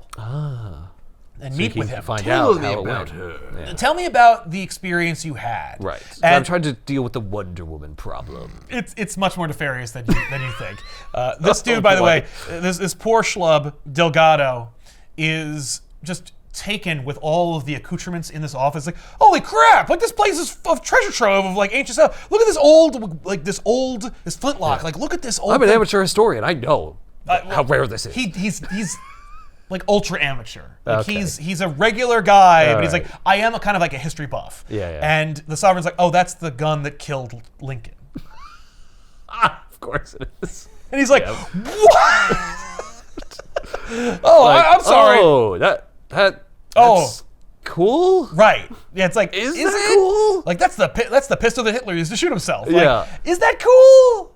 And meet with him. Find Tell out me how it about went. her. Yeah. Tell me about the experience you had. Right. And I'm trying to deal with the Wonder Woman problem. it's much more nefarious than you think. This dude, by the way, this poor schlub, Delgado, is just taken with all of the accoutrements in this office. Holy crap! This place is a treasure trove of ancient stuff. Look at this old flintlock. Look at this old. I'm an thing. amateur historian. I know how rare this is. He's ultra amateur. Okay. He's a regular guy, but he's right. I am a kind of a history buff. Yeah. And the Sovereign's oh, that's the gun that killed Lincoln. Of course it is. And he's like, what? I'm sorry. Oh, that's cool. Right. Yeah, it's Is it that cool? That's the pistol that Hitler used to shoot himself. Yeah. Is that cool?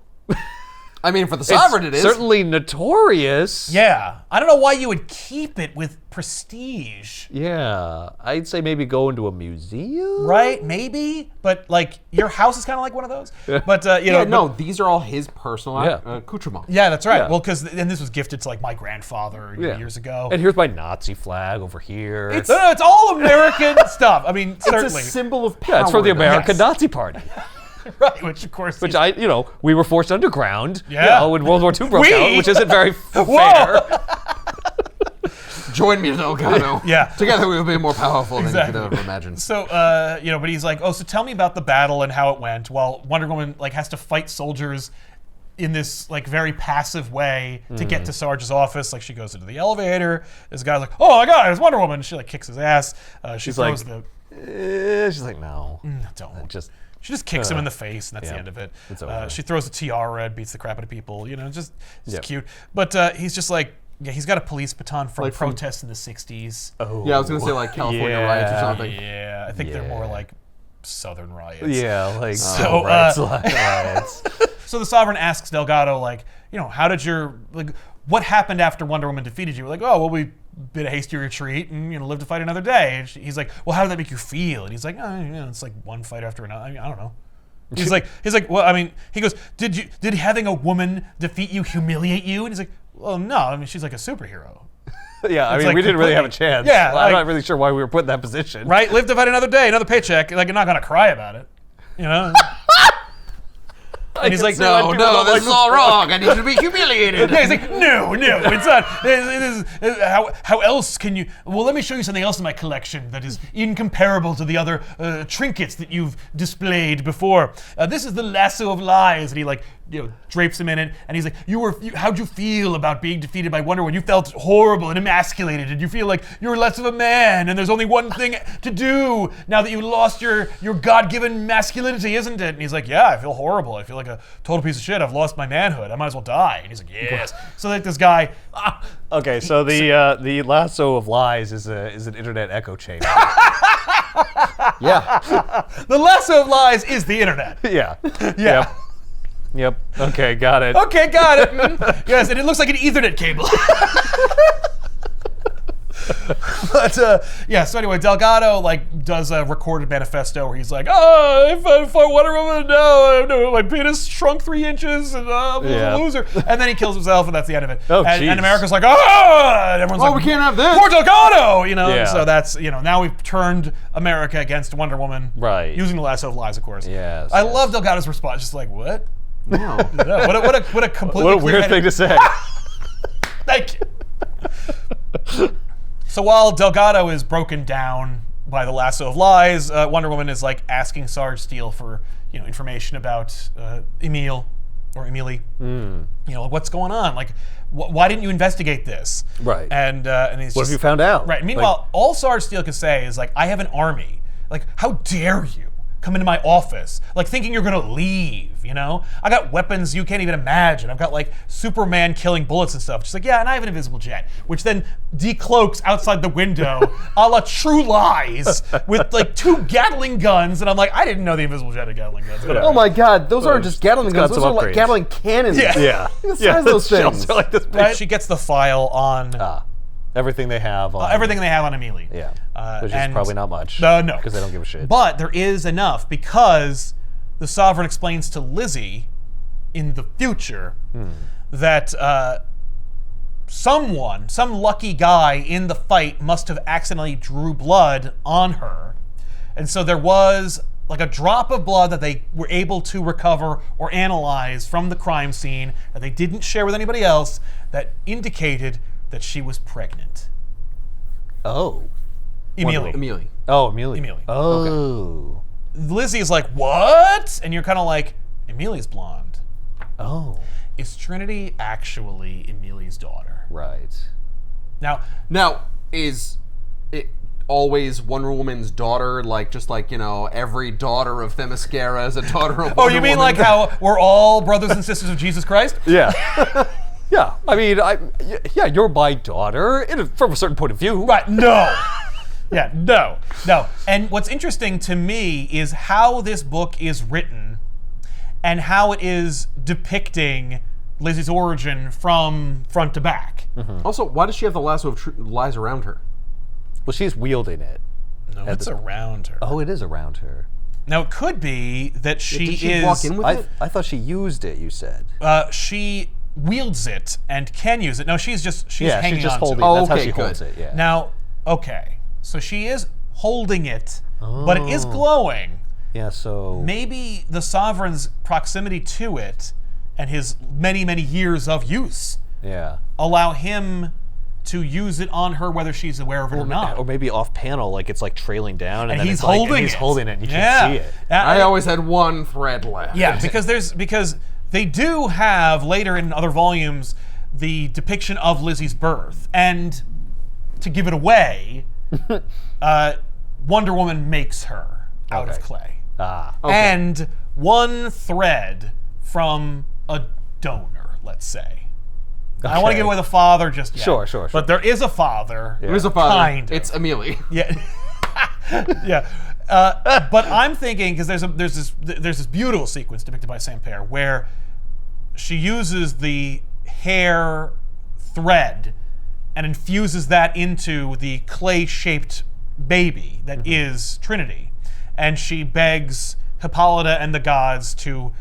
I mean, for the Sovereign, it is. Certainly notorious. Yeah. I don't know why you would keep it with prestige. Yeah. I'd say maybe go into a museum. Right? Maybe. But your house is kind of like one of those. But No, these are all his personal Yeah. accoutrements. Yeah, that's right. Yeah. Well, and this was gifted to my grandfather years ago. And here's my Nazi flag over here. No, it's all American stuff. I mean, certainly. It's a symbol of power. Yeah, it's for the American Yes. Nazi Party. Right, which of course. Which we were forced underground. Yeah. When World War II broke We? out, which isn't very fair. Join me, Delgado. Yeah. Together we will be more powerful Exactly. than you could ever imagine. So, but he's like, oh, so tell me about the battle and how it went. While Wonder Woman has to fight soldiers in this very passive way to get to Sarge's office. She goes into the elevator. This guy's like, oh my God, it's Wonder Woman. She kicks his ass. She throws She's like, no. don't. She just kicks him in the face, and that's the end of it. It's over. She throws a tiara and beats the crap out of people. Just Yep. cute. But he's just he's got a police baton from protests in the 60s. Oh. Yeah, I was going to say California riots or something. Yeah, I think they're more Southern riots. Yeah, So, riots. So the Sovereign asks Delgado, how did what happened after Wonder Woman defeated you? We're we did a hasty retreat and lived to fight another day. And he's like, well, how did that make you feel? And he's like, oh, it's one fight after another. I don't know. He's like, well, I mean, he goes, did having a woman defeat you humiliate you? And he's like, well, no, I mean, she's a superhero. Yeah, I It's mean, we didn't really have a chance. Yeah, I'm not really sure why we were put in that position. Right? Live to fight another day, another paycheck. You're not going to cry about it. And he's like, No, this is all wrong. I need to be humiliated. Yeah, he's like, no, it's not. How else can you? Well, let me show you something else in my collection that is incomparable to the other trinkets that you've displayed before. This is the lasso of lies, and he drapes him in it, and he's like, how'd you feel about being defeated by Wonder Woman? You felt horrible and emasculated. Did you feel like you were less of a man, and there's only one thing to do now that you lost your God-given masculinity, isn't it? And he's like, yeah, I feel horrible. I feel like a total piece of shit. I've lost my manhood. I might as well die. And he's like, yes. So this guy. Okay, so the lasso of lies is an internet echo chamber. Yeah. The lasso of lies is the internet. Yeah. Yeah. Yep. Okay, got it. Okay, got it. Yes, and it looks like an Ethernet cable. But so anyway, Delgado does a recorded manifesto where he's like, if I Wonder Woman, no, my penis shrunk 3 inches and I'm a loser. And then he kills himself and that's the end of it. And America's like, and everyone's like, we can't have this. Poor Delgado, and so that's, now we've turned America against Wonder Woman. Right. Using the lasso of lies, of course. Yes. I love Delgado's response, just like, what? No. What a completely What a weird thing to say. Thank you. So while Delgado is broken down by the lasso of lies, Wonder Woman is asking Sarge Steele for information about Emile or Emily. What's going on? Why didn't you investigate this? Right. And he's What have you found out? Right. Meanwhile, all Sarge Steele can say is I have an army. How dare you come into my office thinking you're gonna leave? I got weapons you can't even imagine. I've got Superman killing bullets and stuff. She's like, yeah, and I have an invisible jet, which then decloaks outside the window, a la True Lies, with 2 Gatling guns. And I'm like, I didn't know the invisible jet had Gatling guns. Oh my God, those aren't just Gatling guns. Those are Gatling cannons. Yeah. The size of those things. Like this big. Right? She gets the file on everything they have on Emily. Yeah. Which is probably not much. No. Because they don't give a shit. But there is enough because the Sovereign explains to Lizzy in the future that some lucky guy in the fight must have accidentally drew blood on her. And so there was a drop of blood that they were able to recover or analyze from the crime scene that they didn't share with anybody else that indicated that she was pregnant. Oh. Emily. Oh, Emily. Emily. Oh. Okay. Lizzy is like, what? And you're kind of like, Emily's blonde. Oh. Is Trinity actually Emily's daughter? Right. Now, is it always Wonder Woman's daughter? Every daughter of Themyscira is a daughter of Wonder Woman? you mean how we're all brothers and sisters of Jesus Christ? Yeah. Yeah. I mean, you're my daughter from a certain point of view. Right. No. Yeah, no. And what's interesting to me is how this book is written and how it is depicting Lizzy's origin from front to back. Mm-hmm. Also, why does she have the lasso of lies around her? Well, she's wielding it. No, it's around her. Oh, it is around her. Now, it could be that Did she walk in with it? I thought she used it, you said. She wields it and can use it. No, she's hanging she's just on holding to it. it. That's how okay, she holds good. it, yeah. Now, okay. So she is holding it, but it is glowing. Yeah, so... Maybe the Sovereign's proximity to it and his many, many years of use allow him to use it on her whether she's aware of it or not. Or maybe off panel, it's holding down and then he's it's holding he's it. holding it and you can't see it. I always had one thread left. Yeah, because they do have later in other volumes the depiction of Lizzie's birth. And to give it away, Wonder Woman makes her out of clay. Okay. And one thread from a donor, let's say. I don't want to give away the father just yet. Sure. But there is a father. There is a father. Kind of. It's Emily. Yeah. Yeah. But I'm thinking, because there's this beautiful sequence depicted by Saint-Père where she uses the hair thread and infuses that into the clay-shaped baby that is Trinity. And she begs Hippolyta and the gods to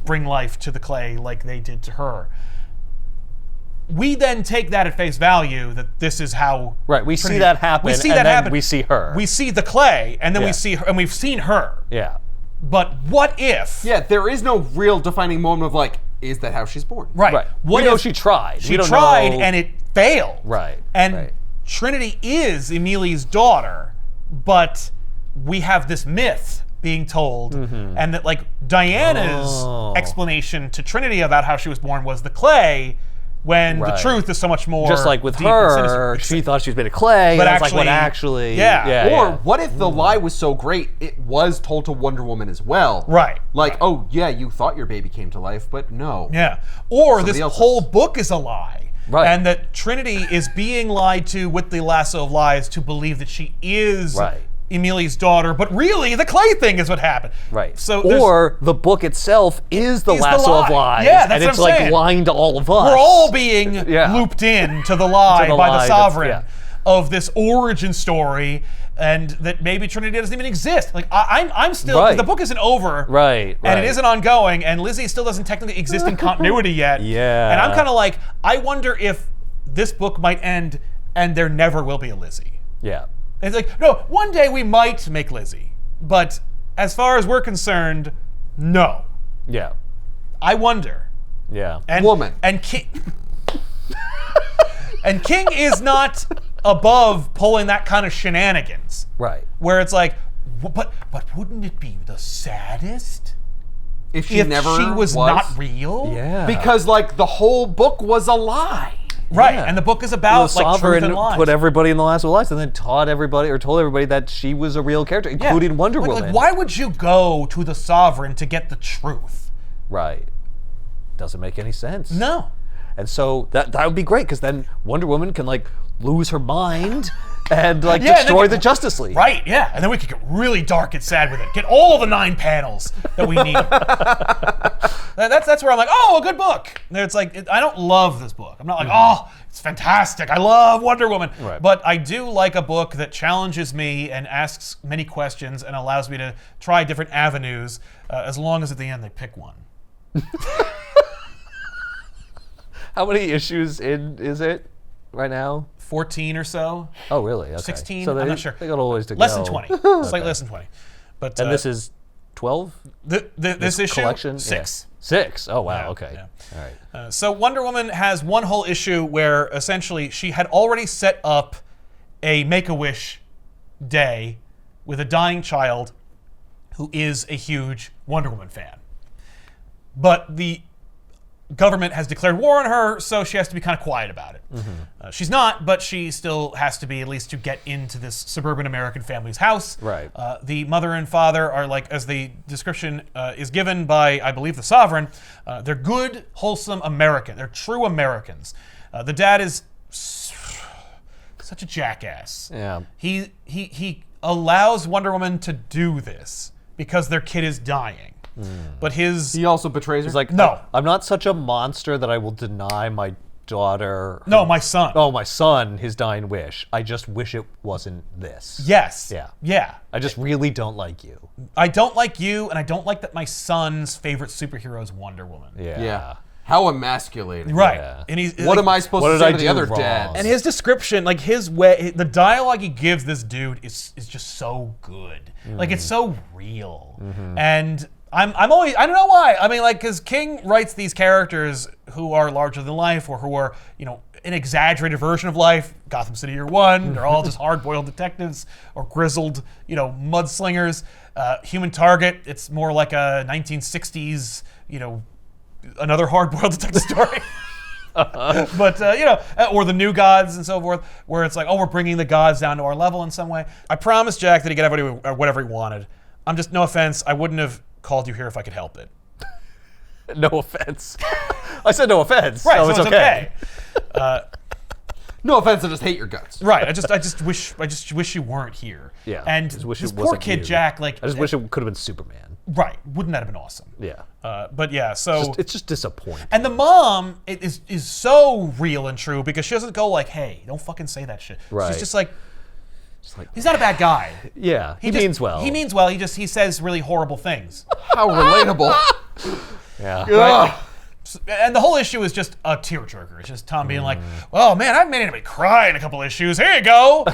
bring life to the clay like they did to her. We then take that at face value that this is how we see that happen. We see her. We see the clay, and then we see her, and we've seen her. Yeah. But what if? Yeah, there is no real defining moment of is that how she's born? Right. What if she tried? She tried and it failed. Right. And Trinity is Emily's daughter, but we have this myth being told, and that Diana's explanation to Trinity about how she was born was the clay, when the truth is so much more. Just like with deep and her, sinister. she thought she was made of clay, but and actually, yeah. What if the lie was so great it was told to Wonder Woman as well? Right. Oh yeah, you thought your baby came to life, but no. Yeah. Or Somebody this else's. whole book is a lie. Right. And that Trinity is being lied to with the lasso of lies to believe that she is Emili's daughter, but really the clay thing is what happened. Right. So or the book itself is the Is the lasso of lie. lies. Yeah, that's and what it's I'm like saying. lying to all of us. we're all being Yeah. looped in to the lie To the by lie the that's- Sovereign yeah. of this origin story, and that maybe Trinity doesn't even exist. Like I'm still, 'cause Right. the book isn't over, Right. and it right. isn't ongoing, and Lizzy still doesn't technically exist in continuity yet. Yeah. And I'm kind of like, I wonder if this book might end and there never will be a Lizzy. Yeah. It's like, no, one day we might make Lizzy, but as far as we're concerned, no. Yeah. I wonder. Yeah. And, Woman. And King. And King is not above pulling that kind of shenanigans, Right. where it's like, but wouldn't it be the saddest If she if never she was not real? Yeah. Because like the whole book was a lie. Right, Yeah. and the book is the about like truth Sovereign and lies. put everybody in the lasso of lies and then taught everybody or told everybody that she was a real character, Yeah. including Wonder Like, Woman. why would you go to the Sovereign to get the truth? Right. Doesn't make any sense. No. And so that would be great because then Wonder Woman can like lose her mind and like Yeah, and then destroy get- the Justice League. Right, yeah. And then we could get really dark and sad with it. Get all the 9 panels that we need. That's where I'm like, oh, a good book. And it's like, I don't love this book. I'm not like, oh, it's fantastic. I love Wonder Woman. Right. But I do like a book that challenges me and asks many questions and allows me to try different avenues, as long as at the end they pick one. How many issues in is it right now? 14 or so. Oh, really? Okay. 16? So I'm not sure. They got a ways to Less go. than 20. Slightly less than 20. But, And this is 12? this issue? collection? 6. Yeah. 6? Oh, wow. Yeah, okay. yeah. All right. So Wonder Woman has one whole issue where essentially she had already set up a Make-A-Wish day with a dying child who is a huge Wonder Woman fan. But the government has declared war on her, so she has to be kind of quiet about it. She's not, but she still has to be, at least to get into this suburban American family's house. Right. The mother and father are like, as the description is given by, I believe, the Sovereign, they're good, wholesome American. They're true Americans. The dad is such a jackass. Yeah. He allows Wonder Woman to do this because their kid is dying. But his... He also betrays her. It's like, No. I'm not such a monster that I will deny my daughter. No, my son. Oh, my son, his dying wish. I just wish it wasn't this. Yes. Yeah. Yeah. I just really don't like you. I don't like you, and I don't like that my son's favorite superhero is Wonder Woman. Yeah. yeah. How emasculating. Right. Yeah. And he's What am I supposed What to did say I to the do other wrong? dads? And his description, like his way, the dialogue he gives this dude is just so good. Like it's so real. And I'm always, I don't know why. I mean, like, because King writes these characters who are larger than life or who are, you know, an exaggerated version of life. Gotham City Year One, they're all just hard-boiled detectives or grizzled, you know, mudslingers. Human Target, it's more like a 1960s, you know, another hard-boiled detective story. But, you know, or the New Gods and so forth, where it's like, oh, we're bringing the gods down to our level in some way. I promised Jack that he'd get everybody whatever he wanted. I'm just, no offense, I wouldn't have called you here if I could help it. No offense. I said no offense. Right, so so it's it's okay. No offense, I just hate your guts. Right, I just wish you weren't here. Yeah. And just wish this it poor wasn't kid you. Jack, like, I just wish it could have been Superman. right, wouldn't that have been awesome? Yeah. But yeah, so It's just disappointing. and the mom is so real and true because she doesn't go like, "Hey, don't fucking say that shit." Right. She's just like, like- he's not a bad guy. Yeah. He just- means well. He means well. He says really horrible things. How relatable. Yeah. Ugh. And the whole issue is just a tearjerker. It's just Tom being like, "Oh man, I've made anybody cry in a couple issues. Here you go."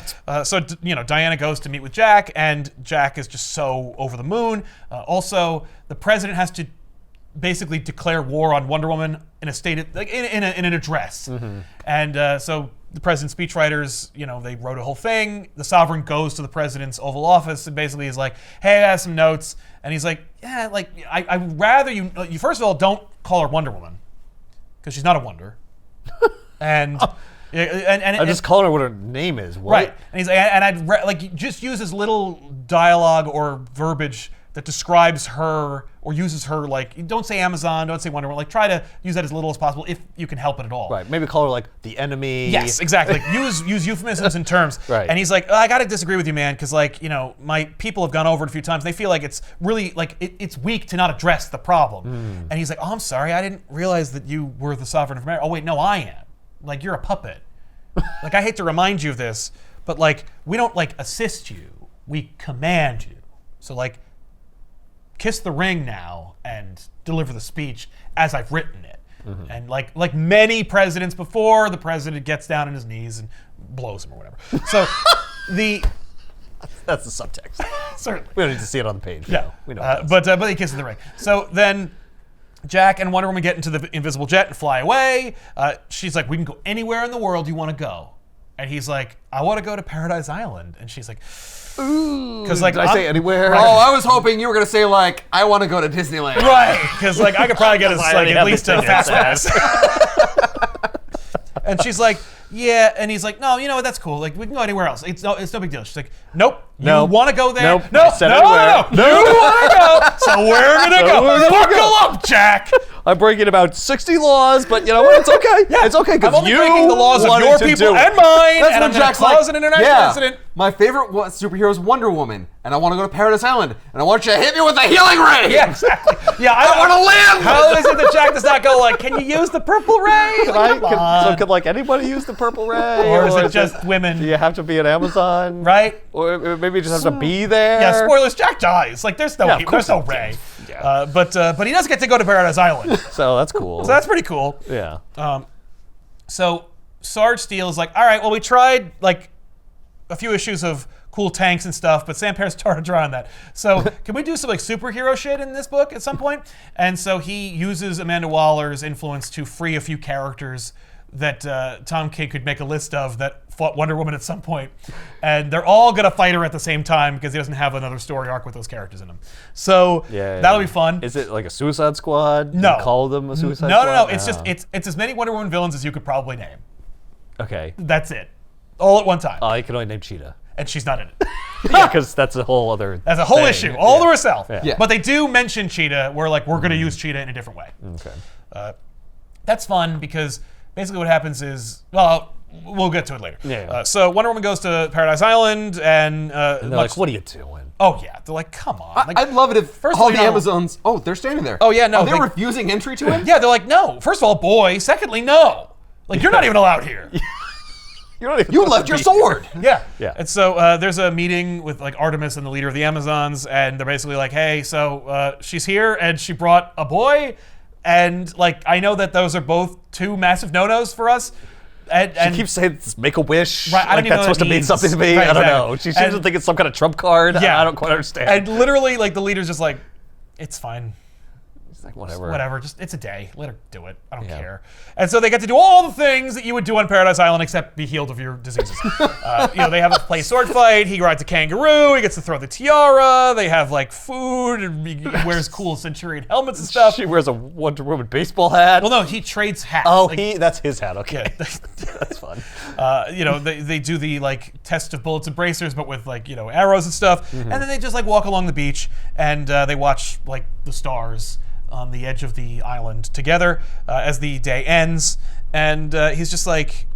So you know, Diana goes to meet with Jack, and Jack is just so over the moon. Also, the president has to basically declare war on Wonder Woman in a state, like in an address. And so the president's speechwriters, you know, they wrote a whole thing. The Sovereign goes to the president's Oval Office and basically is like, "Hey, I have some notes." And he's like, "Yeah, like I'd rather you first of all don't call her Wonder Woman because she's not a wonder." And I'm just calling her what her name is. What? right. And he's like, and I'd just use as little dialogue or verbiage that describes her or uses her like, don't say Amazon, don't say Wonder Woman, like try to use that as little as possible if you can help it at all. Right, maybe call her like the enemy. Yes, exactly. Like, use euphemisms and terms. Right. And he's like, oh, I gotta disagree with you, man, because like, you know, my people have gone over it a few times. And they feel like it's really like it's weak to not address the problem. And he's like, oh, I'm sorry, I didn't realize that you were the Sovereign of America. Oh wait, no, I am. Like you're a puppet. Like I hate to remind you of this, but like we don't like assist you, we command you. So like, kiss the ring now and deliver the speech as I've written it. And like many presidents before, the president gets down on his knees and blows him or whatever. So That's the subtext. certainly. We don't need to see it on the page. Yeah, we know. but he kisses the ring. So then Jack and Wonder Woman get into the invisible jet and fly away. She's like, we can go anywhere in the world you want to go. And he's like, I want to go to Paradise Island. And she's like, Ooh, because like did I say anywhere? Oh, I was hoping you were gonna say like, I want to go to Disneyland. right, because like I could probably get us like at least a fast pass. And she's like, yeah, and he's like, no, you know what? That's cool. Like we can go anywhere else. It's no big deal. She's like, nope. No. You want to go there? Nope. No, I said no. You want to go? So we're gonna go. Buckle up, Jack. I'm breaking about 60 laws, but you know what? It's okay. Yeah. It's okay I'm because only you breaking the laws of wanted your to people do it. and mine, That's and when I'm gonna Jack's cause like, an international incident. My favorite superhero is Wonder Woman, and I want to go to Paradise Island, and I want you to hit me with a healing ray. Yeah, exactly. Yeah, I want to live. How is it that Jack does not go like, can you use the purple ray? Like, come on. So could like anybody use the purple ray? Or is it just women? Do you have to be an Amazon? Right? Or maybe you just have to be there? Yeah, spoilers, Jack dies. Like, there's no ray. Yeah. But he does get to go to Paradise Island. So that's cool. So that's pretty cool. Yeah. So Sarge Steel is like, all right, well, we tried like a few issues of cool tanks and stuff, but Sam Pearce started drawing that. So can we do some like superhero shit in this book at some point? And so he uses Amanda Waller's influence to free a few characters that Tom King could make a list of that fought Wonder Woman at some point. And they're all gonna fight her at the same time because he doesn't have another story arc with those characters in them. So that'll be fun. Is it like a Suicide Squad? No. You call them a Suicide No, Squad? no. It's just it's as many Wonder Woman villains as you could probably name. Okay. That's it. All at one time. I can only name Cheetah. And she's not in it. Yeah, because that's a whole other That's a whole thing. issue, all to herself. Yeah. But they do mention Cheetah. We're going to use Cheetah in a different way. Okay. That's fun because basically what happens is, well, we'll get to it later. Yeah. So Wonder Woman goes to Paradise Island and And they're like, what are you doing? oh yeah, they're like, come on. Like, I'd love it if First of all all, the you know- Amazons. Oh, they're standing there. Oh, yeah, no, They're they- refusing entry to him. yeah, they're like, no. First of all, boy. Secondly, no. Like you're not even allowed here. You're not even You supposed left to your be- sword. Yeah. Yeah. And so there's a meeting with like Artemis and the leader of the Amazons, and they're basically like, hey, so she's here and she brought a boy, and like I know that those are both two massive no-nos for us. And She keeps saying, make a wish. Right, I don't like even that's know what supposed that to mean means. something to me. Right, I don't exactly. know. She seems to And- think it's some kind of trump card. Yeah. I don't quite understand. and literally like the leader's just like, it's fine. It's like, whatever. Whatever, just it's a day. Let her do it. I don't Yeah. care. And so they get to do all the things that you would do on Paradise Island, except be healed of your diseases. They have a play sword fight. He rides a kangaroo. He gets to throw the tiara. They have like food. And he wears cool Centurion helmets and stuff. She wears a Wonder Woman baseball hat. Well, no, he trades hats. Oh, Like, that's his hat. Okay. yeah. That's fun. They do the like test of bullets and bracers, but with like arrows and stuff. And then they just like walk along the beach and they watch like the stars on the edge of the island together as the day ends. And he's just like,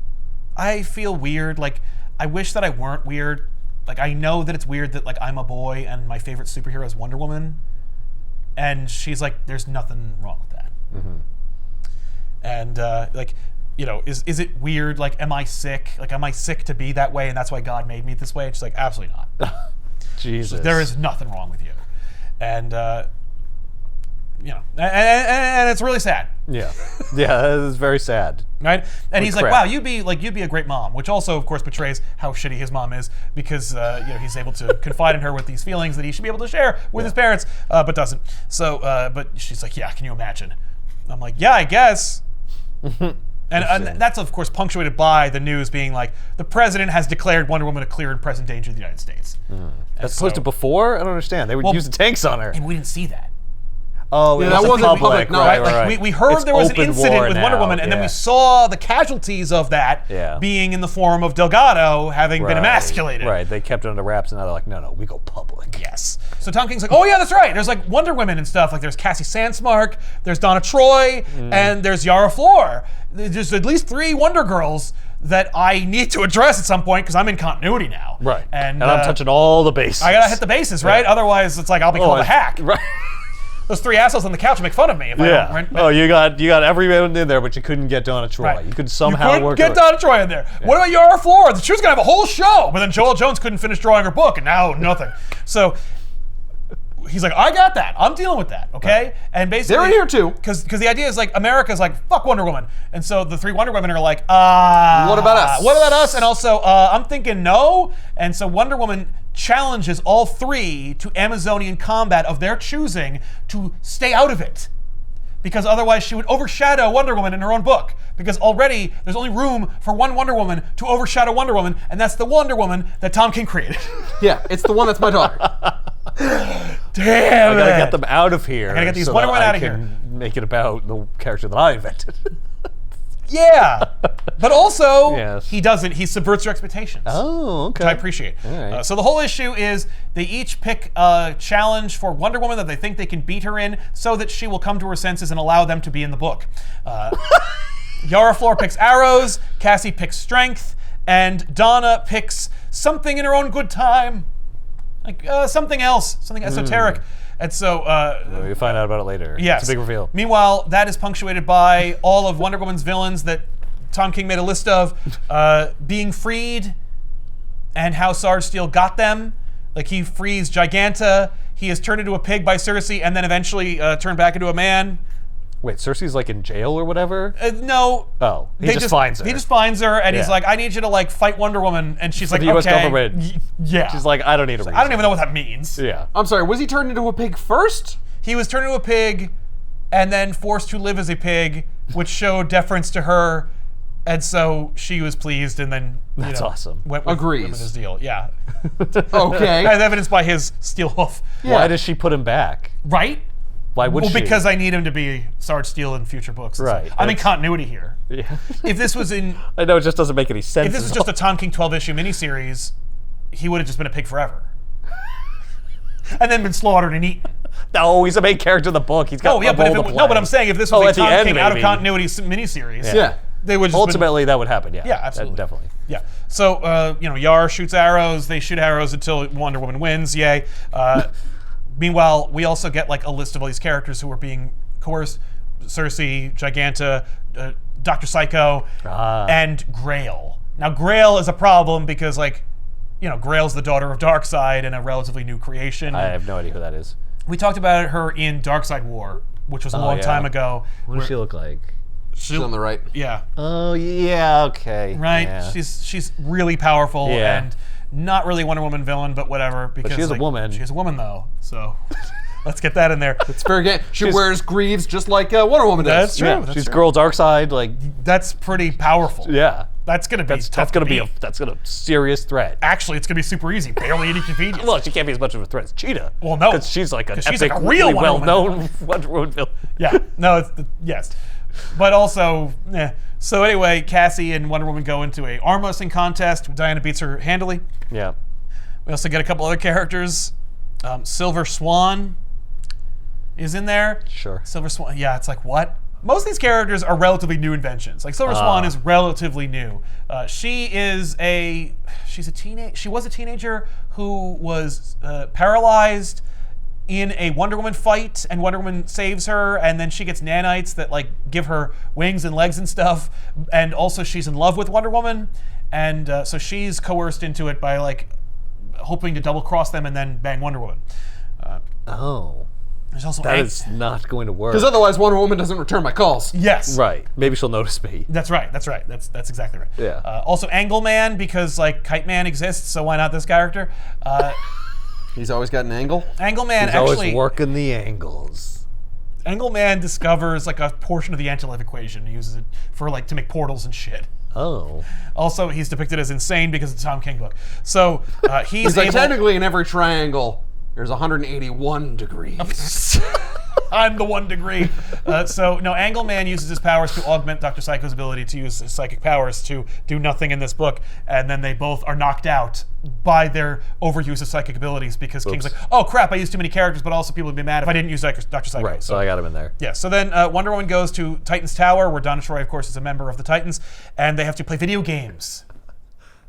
I feel weird. Like, I wish that I weren't weird. Like, I know that it's weird that like I'm a boy and my favorite superhero is Wonder Woman. And she's like, there's nothing wrong with that. And is it weird? Like, am I sick? Like, am I sick to be that way? And that's why God made me this way? And she's like, absolutely not. Jesus. There is nothing wrong with you. And, and it's really sad. Yeah. Yeah, that is very sad. Right? And he's like, crap. wow, you'd be a great mom, which also, of course, betrays how shitty his mom is because, he's able to confide in her with these feelings that he should be able to share with his parents, but doesn't. So, but she's like, yeah, can you imagine? I'm like, yeah, I guess. And that's, of course, punctuated by the news being like, the president has declared Wonder Woman a clear and present danger to the United States. As opposed to before? I don't understand. They would use the tanks on her. And we didn't see that. Oh, Yeah, it that wasn't wasn't public. public, no. Right, Like, right. We heard It's there was an open incident war with Wonder now, Woman, and then yeah. we saw the casualties of that being in the form of Delgado having been emasculated. Right, they kept it under wraps, and now they're like, no, we go public. Yes. So Tom King's like, oh yeah, that's right. There's like Wonder Women and stuff. Like there's Cassie Sandsmark, there's Donna Troy, and there's Yara Flor. There's at least 3 Wonder Girls that I need to address at some point because I'm in continuity now. Right. And I'm touching all the bases. I gotta hit the bases, right? Otherwise, it's like I'll be called a hack. Right. Those 3 assholes on the couch make fun of me if I don't rent. Oh, you got everyone in there, but you couldn't get Donna Troy. Right. You could somehow work get Donna Troy in there. What about Yara Flor? She was gonna have a whole show, but then Joel Jones couldn't finish drawing her book, and now nothing. So he's like, I got that. I'm dealing with that, okay? Right. And basically, they're in here too. Because the idea is like America's like fuck Wonder Woman, and so the 3 Wonder Women are like, what about us? What about us? And also, I'm thinking no. And so Wonder Woman challenges all 3 to Amazonian combat of their choosing to stay out of it. Because otherwise she would overshadow Wonder Woman in her own book. Because already there's only room for one Wonder Woman to overshadow Wonder Woman, and that's the Wonder Woman that Tom King created. Yeah, it's the one that's my daughter. Damn it! I gotta get them out of here. I gotta get these Wonder Women out of here. Make it about the character that I invented. Yeah, but also Yes. he doesn't. He subverts your expectations. Oh, okay. Which I appreciate. All right. So the whole issue is they each pick a challenge for Wonder Woman that they think they can beat her in, so that she will come to her senses and allow them to be in the book. Yara Flor picks arrows, Cassie picks strength, and Donna picks something in her own good time, like something else, something esoteric. And so You'll find out about it later. yes. It's a big reveal. Meanwhile, that is punctuated by all of Wonder Woman's villains that Tom King made a list of being freed, and how Sarge Steele got them. Like he frees Giganta, he is turned into a pig by Cersei, and then eventually turned back into a man. Wait, Cersei's like in jail or whatever? No. Oh, he just finds her. He just finds her, and he's Yeah. like, I need you to like fight Wonder Woman, and she's like, the US okay. government. Yeah. She's like, I don't need a reason. I don't even know what that means. Yeah. I'm sorry, was he turned into a pig first? He was turned into a pig, and then forced to live as a pig, which showed deference to her, and so she was pleased, and then That's awesome. Went with Agrees. his deal. Yeah. Okay. As evidenced by his steel hoof. Yeah. Why does she put him back? Right? Why would she? Because I need him to be Sarge Steele in future books. Right. I'm in continuity here. Yeah. If this was in, I know it just doesn't make any sense. if this was just a Tom King 12-issue miniseries, he would have just been a pig forever, and then been slaughtered and eaten. No, he's a main character in the book. He's got Oh yeah, but if it, no, but I'm saying if this was a at the Tom end, King out of maybe. continuity miniseries, Yeah. they would just Ultimately, that would happen. Yeah. Yeah, absolutely. Definitely. Yeah. So Yar shoots arrows. They shoot arrows until Wonder Woman wins. Yay. Meanwhile, we also get like a list of all these characters who are being coerced: Cersei, Giganta, Dr. Psycho, and Grail. Now, Grail is a problem because Grail's the daughter of Darkseid and a relatively new creation. I have no idea who that is. We talked about her in Darkseid War, which was a long yeah. time ago. What does she look like? She's on the right. Yeah. Oh yeah, okay. Right. Yeah. She's really powerful Yeah. and not really Wonder Woman villain, but whatever. Because she is a woman. She is a woman though, so let's get that in there. It's fair game. She wears greaves just like Wonder Woman does. That's true. Yeah, That's she's true. Girl Darkseid. Like, Pretty powerful. yeah, That's gonna be that's gonna be a serious threat. Actually, it's gonna be super easy. Barely any convenience. Well, she can't be as much of a threat as Cheetah. Well, no. because she's like an 'Cause epic, she's like a real really Wonder Woman well-known Wonder Woman villain. Yeah. No. Yes. But also, So anyway, Cassie and Wonder Woman go into a arm wrestling contest. Diana beats her handily. Yeah. We also get a couple other characters. Silver Swan is in there. Sure. Silver Swan. Yeah, it's like, what? Most of these characters are relatively new inventions. Like Silver Swan is relatively new. She was a teenager who was paralyzed in a Wonder Woman fight, and Wonder Woman saves her, and then she gets nanites that like give her wings and legs and stuff. And also she's in love with Wonder Woman, and so she's coerced into it by like hoping to double cross them and then bang Wonder Woman. Oh. There's also That is not going to work. Because otherwise Wonder Woman doesn't return my calls. yes. Right. Maybe she'll notice me. That's right. That's exactly right. Yeah. Also, Angle Man, because like Kite Man exists, so why not this character? He's always got an angle. Angle Man He's actually. always working the angles. Angle Man discovers like a portion of the anti-life equation. He uses it for like to make portals and shit. Oh. Also, he's depicted as insane because it's a Tom King book. So he's He's like, able. technically in every triangle, there's 181 degrees. I'm the 1 degree. So no, Angleman uses his powers to augment Dr. Psycho's ability to use his psychic powers to do nothing in this book, and then they both are knocked out by their overuse of psychic abilities because King's like, oh crap, I used too many characters, but also people would be mad if I didn't use Dr. Psycho. Right, so I got him in there. Yeah, so then Wonder Woman goes to Titan's Tower, where Donna Troy, of course, is a member of the Titans, and they have to play video games.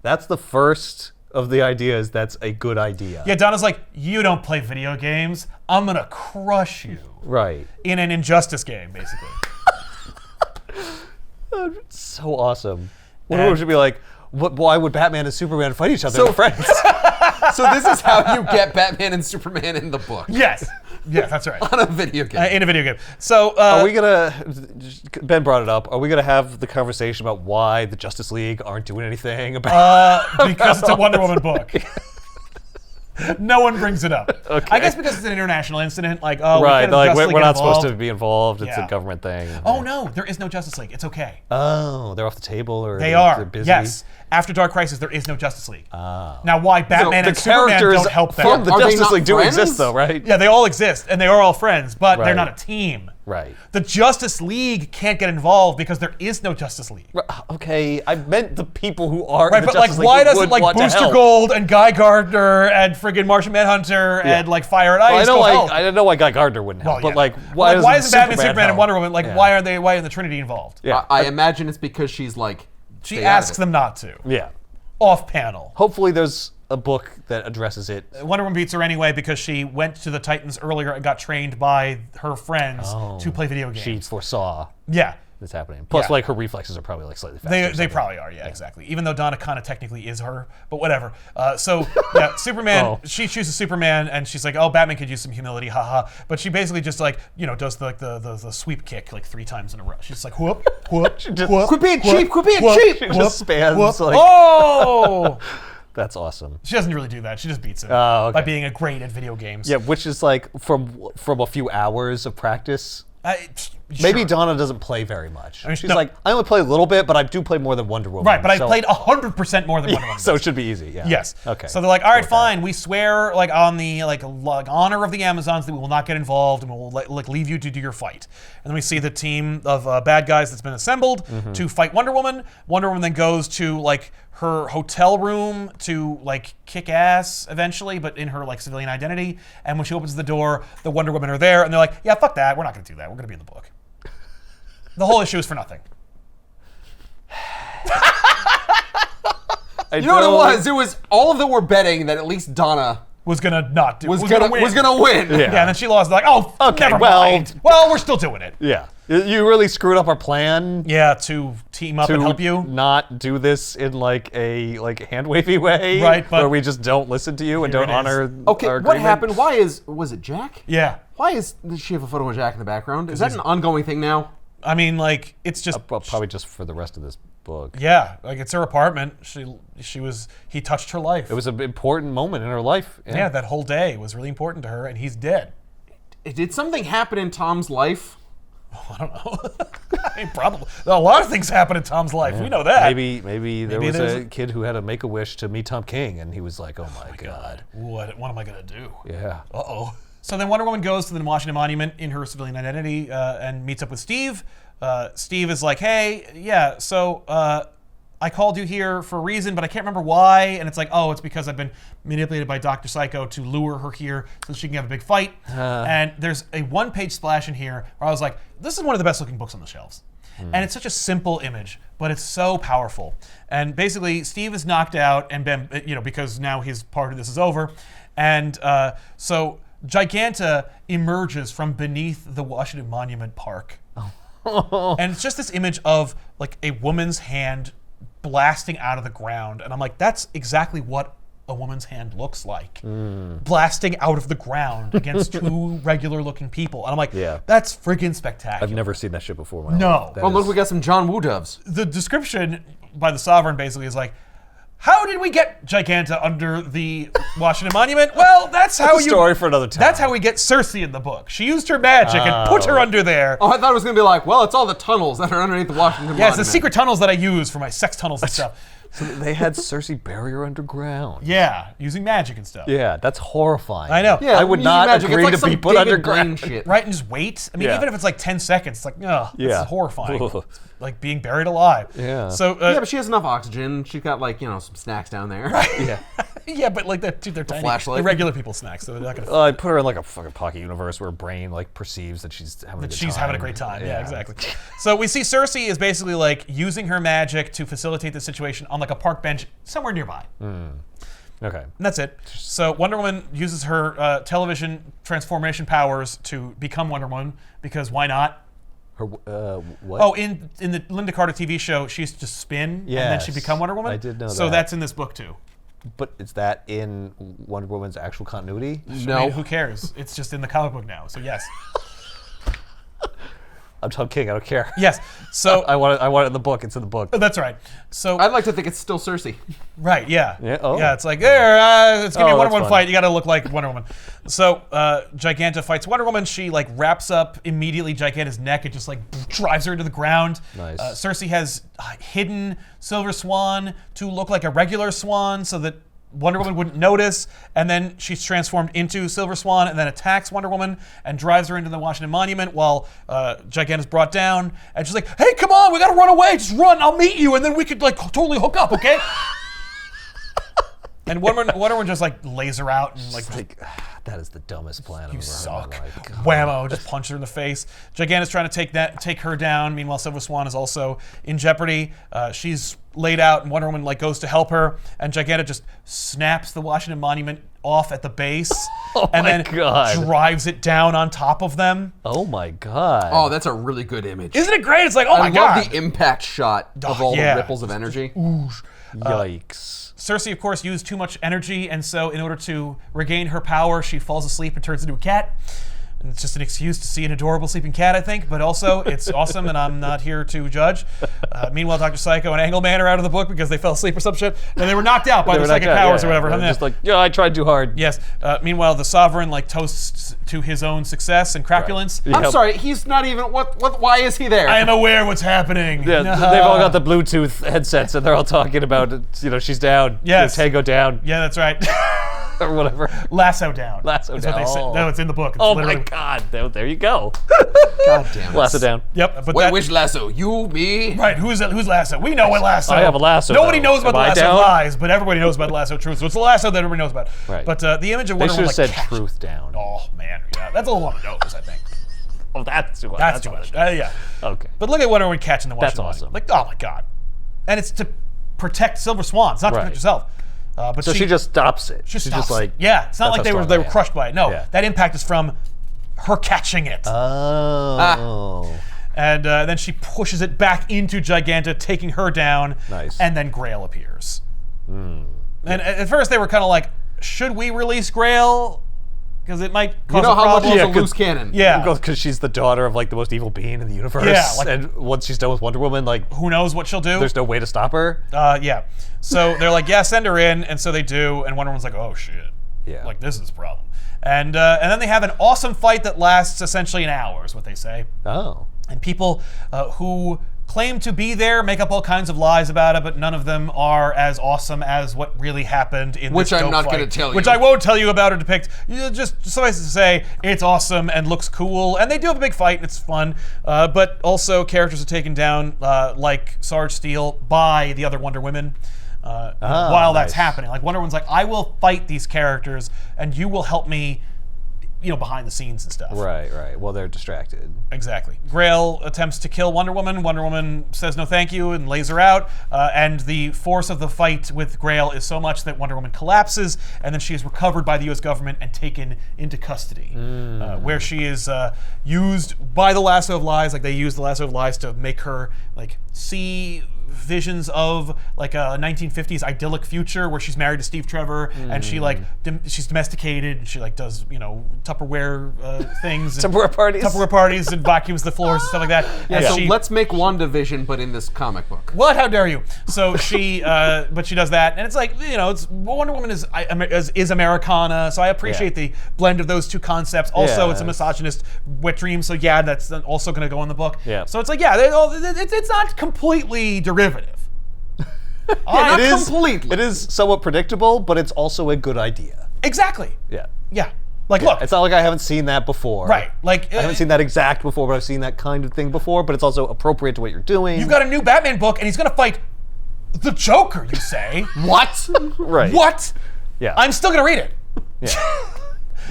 That's the first of the ideas that's a good idea. Yeah, Donna's like, you don't play video games, I'm gonna crush you. Right. In an Injustice game, basically. So awesome. Wonder Woman should be like, why would Batman and Superman fight each other? They're friends. So this is how you get Batman and Superman in the book. Yes. Yeah, that's right. On a video game. In a video game. So are we gonna? Ben brought it up. Are we gonna have the conversation about why the Justice League aren't doing anything about? Because it's a Wonder Woman book. No one brings it up. Okay. I guess because it's an international incident. Like, oh, right? Like we're not involved. supposed to be involved. It's Yeah. a government thing. Oh no, there is no Justice League. It's okay. Oh, they're off the table, or They are. They're busy? Yes. After Dark Crisis, there is no Justice League. Oh. Now, why Batman the and Superman characters don't help them? from the Are they Justice not League do friends? exist, though, right? Yeah, they all exist, and they are all friends, but they're Right. not a team. Right. The Justice League can't get involved because there is no Justice League. Okay, I meant the people who are Right, in the but like, Justice League why who doesn't would like want to Booster help. Gold and Guy Gardner and friggin' Martian Manhunter and like Fire and Well, Ice I know go why. help? I don't know why Guy Gardner wouldn't help, Well, but yeah. like, why isn't Batman, Superman, and help? Wonder Woman like Yeah. why isn't the Trinity involved? Yeah, I imagine it's because she's like. She stay out of asks it. them not to. yeah. Off panel. Hopefully, there's a book that addresses it. Wonder Woman beats her anyway because she went to the Titans earlier and got trained by her friends to play video games. She foresaw Yeah. this happening. Plus, Yeah. like her reflexes are probably like slightly faster. They probably are, yeah, exactly. Even though Donna kind of technically is her, but whatever. So yeah, Superman. Oh. She chooses Superman, and she's like, "Oh, Batman could use some humility, haha." But she basically just like does the sweep kick like 3 times in a row. She's just like, "Whoop, whoop, just- whoop, Quit being whoop, cheap, quit being whoop, cheap. She whoop, just spans whoop. like. Oh, That's awesome. she doesn't really do that. She just beats him Oh, okay. by being a great at video games. Yeah, which is like from a few hours of practice. Sure. Maybe Donna doesn't play very much. mean, She's no. like, I only play a little bit, but I do play more than Wonder Woman. Right, but I so- played 100% more than Wonder Woman. So it should be easy. Yeah. Yes. Okay. So they're like, all right, Okay. fine. We swear, like on the like honor of the Amazons, that we will not get involved, and we will like leave you to do your fight. And then we see the team of bad guys that's been assembled to fight Wonder Woman. Wonder Woman then goes to like her hotel room to like kick ass eventually, but in her like civilian identity. And when she opens the door, the Wonder Women are there, and they're like, yeah, fuck that. We're not going to do that. We're going to be in the book. The whole issue is for nothing. You know what it was? It was all of them were betting that at least Donna Was gonna not do. was gonna win. Yeah. Yeah, and then she lost. Like, oh, Okay, never well- mind. Well, we're still doing it. Yeah. You really screwed up our plan. Yeah, to team up To and help you. not do this in like a hand wavy way, Right, but- where we just don't listen to you and Here don't it is. honor. Okay, our what agreement. happened? Was it Jack? Yeah, Why does she have a photo of Jack in the background? Is that an ongoing thing now? I mean, like, it's just Well, probably just for the rest of this book. yeah, like it's her apartment. He touched her life. It was an important moment in her life. yeah, that whole day was really important to her, and he's dead. Did something happen in Tom's life? I don't know. I mean, probably a lot of things happen in Tom's life. We know that. Maybe there was there's a kid who had a Make-A-Wish to meet Tom King, and he was like, "Oh my god." What am I gonna do? Yeah. Uh-oh. So then Wonder Woman goes to the Washington Monument in her civilian identity and meets up with Steve. Steve is like, hey, yeah, so I called you here for a reason, but I can't remember why. And it's like, oh, it's because I've been manipulated by Dr. Psycho to lure her here so she can have a big fight. And there's a 1-page splash in here where I was like, this is one of the best looking books on the shelves. And it's such a simple image, but it's so powerful. And basically, Steve is knocked out, and Ben, because now his part of this is over. And so Giganta emerges from beneath the Washington Monument Park. And it's just this image of like a woman's hand blasting out of the ground. And I'm like, that's exactly what a woman's hand looks like. Blasting out of the ground against 2 regular looking people. And I'm like, Yeah. that's friggin' spectacular. I've never seen that shit before. In my No. life. That Oh, look, is- we got some John Woo doves. The description by the Sovereign basically is like, how did we get Giganta under the Washington Monument? Well, that's how a story for another time. That's how we get Cersei in the book. She used her magic and put her under there. Oh, I thought it was going to be like, well, it's all the tunnels that are underneath the Washington Yeah, it's Monument. the secret tunnels that I use for my sex tunnels and stuff. So they had Cersei bury her underground. Yeah, using magic and stuff. Yeah, that's horrifying. I know. Yeah, I would using not magic. It's agree like to some be put David underground. Blaine shit. Right, and just wait. I mean, Yeah. even if it's like 10 seconds, it's like, ugh, this Yeah. is horrifying. Ugh. Like being buried alive. Yeah. So, Yeah, but she has enough oxygen. She's got like some snacks down there. Yeah. yeah, but like they're tiny. flashlight. They're regular people snacks, so they're not gonna. I put her in like a fucking pocket universe where her brain like perceives that she's having a good time. She's having a great time. Yeah, exactly. So we see Cersei is basically like using her magic to facilitate the situation on like a park bench somewhere nearby. Okay. And that's it. So Wonder Woman uses her television transformation powers to become Wonder Woman because why not? Her what? Oh, in the Linda Carter TV show, she used to just spin and then she Yes. become Wonder Woman. I did know So that. that's in this book too. But is that in Wonder Woman's actual continuity? I No. mean, who cares? It's just in the comic book now. So yes. I'm Tom King. I don't care. Yes. So I want it in the book. It's in the book. that's right. So I'd like to think it's still Cersei. right, yeah. Yeah, oh. Yeah, it's like there, it's gonna be a Oh, Wonder that's Woman fun. fight. You gotta look like Wonder Woman. So Giganta fights Wonder Woman. She like wraps up immediately Giganta's neck and just like drives her into the ground. Nice. Cersei has hidden Silver Swan to look like a regular swan so that Wonder Woman wouldn't notice, and then she's transformed into Silver Swan and then attacks Wonder Woman and drives her into the Washington Monument while Giganta's brought down. And she's like, hey, come on, we gotta run away. Just run, I'll meet you, and then we could like totally hook up, okay? And Wonder Woman just like lays her out and like, Like, that is the dumbest plan I've you ever suck. heard in my life. God. Whammo, just punch her in the face. Giganta's trying to take her down. Meanwhile, Silver Swan is also in jeopardy. She's laid out, and Wonder Woman like goes to help her, and Giganta just snaps the Washington Monument off at the base, and my then God. drives it down on top of them. Oh my God. Oh, that's a really good image. Isn't it great? It's like, oh my I God. love the impact shot of all yeah. the ripples of energy. Yikes. Cersei, of course, used too much energy, and so in order to regain her power, she falls asleep and turns into a cat. And it's just an excuse to see an adorable sleeping cat, I think, but also it's awesome, and I'm not here to judge. Meanwhile, Dr. Psycho and Angleman are out of the book because they fell asleep or some shit, and they were knocked out by their psychic powers or whatever. They're just like, yeah, I tried too hard. Yes. Meanwhile, the Sovereign like toasts to his own success and crapulence. Yeah. I'm sorry, he's not even. Why is he there? I am aware what's happening. Yeah, they've all got the Bluetooth headsets and they're all talking about, she's down. Yes. Tango down. Yeah, that's right. Or whatever. Lasso down. Lasso is what down. they say. Oh. No, it's in the book. It's Oh my literally- God. There you go. God damn it. Lasso down. Yep. But Wait, that, which lasso? You, me? right, who's Lasso? We know what Lasso. I have a lasso, Nobody though. knows about Am the I Lasso down? lies, but everybody knows about Lasso truth. So it's the Lasso that everybody knows about. Right. But the image of They Wonder should Woman have like said truth down. Oh man, yeah, that's a little on the nose, I think. Oh, that's too much. That's too much. Yeah. Okay. But look at Wonder Woman catching the Washington That's Monument. awesome. Like, oh my God. And it's to protect Silver Swan. It's not to protect Right. yourself. But So she just stops it. She She's stops just like, it. Yeah, it's not that's like how they were strong I am. crushed by it. No, Yeah. that impact is from her catching it. Oh. And then she pushes it back into Giganta, taking her down. Nice. And then Grail appears. And at first they were kind of like, should we release Grail? Because it might cause You know a how much problem. is a 'cause- loose cannon? Yeah. Because she's the daughter of like the most evil being in the universe. Yeah, like- and once she's done with Wonder Woman, like Who knows what she'll do? there's no way to stop her. Yeah. So they're like, yeah, send her in. And so they do. And Wonder Woman's like, oh, shit. Yeah. Like, this is a problem. And then they have an awesome fight that lasts essentially an hour, is what they say. Oh. And people who claim to be there make up all kinds of lies about it, but none of them are as awesome as what really happened in Which this I'm dope not fight. gonna tell you. Which I won't tell you about or depict. Just suffice to say, it's awesome and looks cool, and they do have a big fight and it's fun. But also, characters are taken down, like Sarge Steel, by the other Wonder Women. While that's nice. happening, like Wonder Woman's like, I will fight these characters, and you will help me, behind the scenes and stuff. Right. Well, they're distracted. Exactly. Grail attempts to kill Wonder Woman. Wonder Woman says no thank you and lays her out. And the force of the fight with Grail is so much that Wonder Woman collapses, and then she is recovered by the U.S. government and taken into custody, where she is used by the Lasso of Lies. Like they use the Lasso of Lies to make her like see visions of like a 1950s idyllic future where she's married to Steve Trevor and she like she's domesticated and she like does Tupperware things, and Tupperware parties and vacuums the floors and stuff like that. Yeah, And so she, let's make WandaVision, but in this comic book. what? How dare you? So she, but she does that, and it's like it's Wonder Woman is Americana, so I appreciate the blend of those two concepts. Also, Yeah. it's a misogynist wet dream, so yeah, that's also going to go in the book. Yeah. So it's like it's not completely derivative. Not It is completely. It is somewhat predictable, but it's also a good idea. Exactly. Yeah. Yeah. Like, look. It's not like I haven't seen that before. Right. Like, I haven't seen that exact before, but I've seen that kind of thing before, but it's also appropriate to what you're doing. you've got a new Batman book, and he's going to fight the Joker, you say. What? Right. What? Yeah. I'm still going to read it.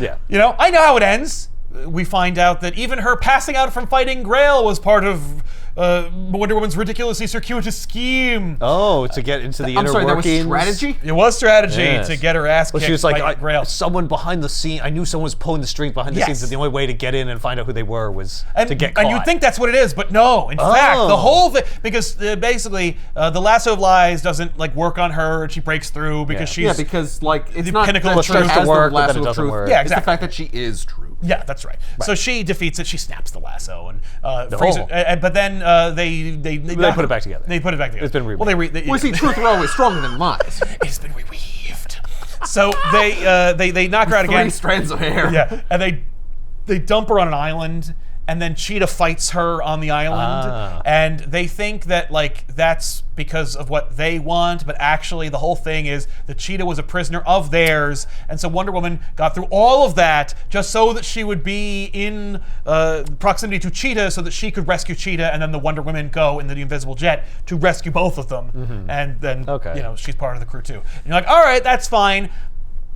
Yeah. You know, I know how it ends. We find out that even her passing out from fighting Grail was part of Wonder Woman's ridiculously circuitous scheme. Oh, to get into the inner I'm sorry, that was workings. strategy? It was strategy Yes. to get her ass But kicked she was like, by Grail. someone behind the scene. I knew someone was pulling the strings behind the Yes. scenes, that the only way to get in and find out who they were was to get caught. And you'd think that's what it is, but no. In fact, the whole thing, because basically the lasso of lies doesn't like work on her, and she breaks through because she's Yeah, because like it's the not pinnacle that of she truth. has to work, the but then lasso it of doesn't truth. work. Yeah, It's the exactly. fact that she is true. Yeah, that's right. So she defeats it. She snaps the lasso and frees Oh. it. But then they put it back together. They put it back together. It's been remade. Well, Well, see, truth are always stronger than lies. it's been reweaved. So they knock her out again. 3 strands of hair. Yeah, and they dump her on an island, and then Cheetah fights her on the island, and they think that like that's because of what they want, but actually the whole thing is that Cheetah was a prisoner of theirs, and so Wonder Woman got through all of that just so that she would be in proximity to Cheetah, so that she could rescue Cheetah, and then the Wonder Women go in the Invisible Jet to rescue both of them, and then she's part of the crew too. And you're like, all right, that's fine.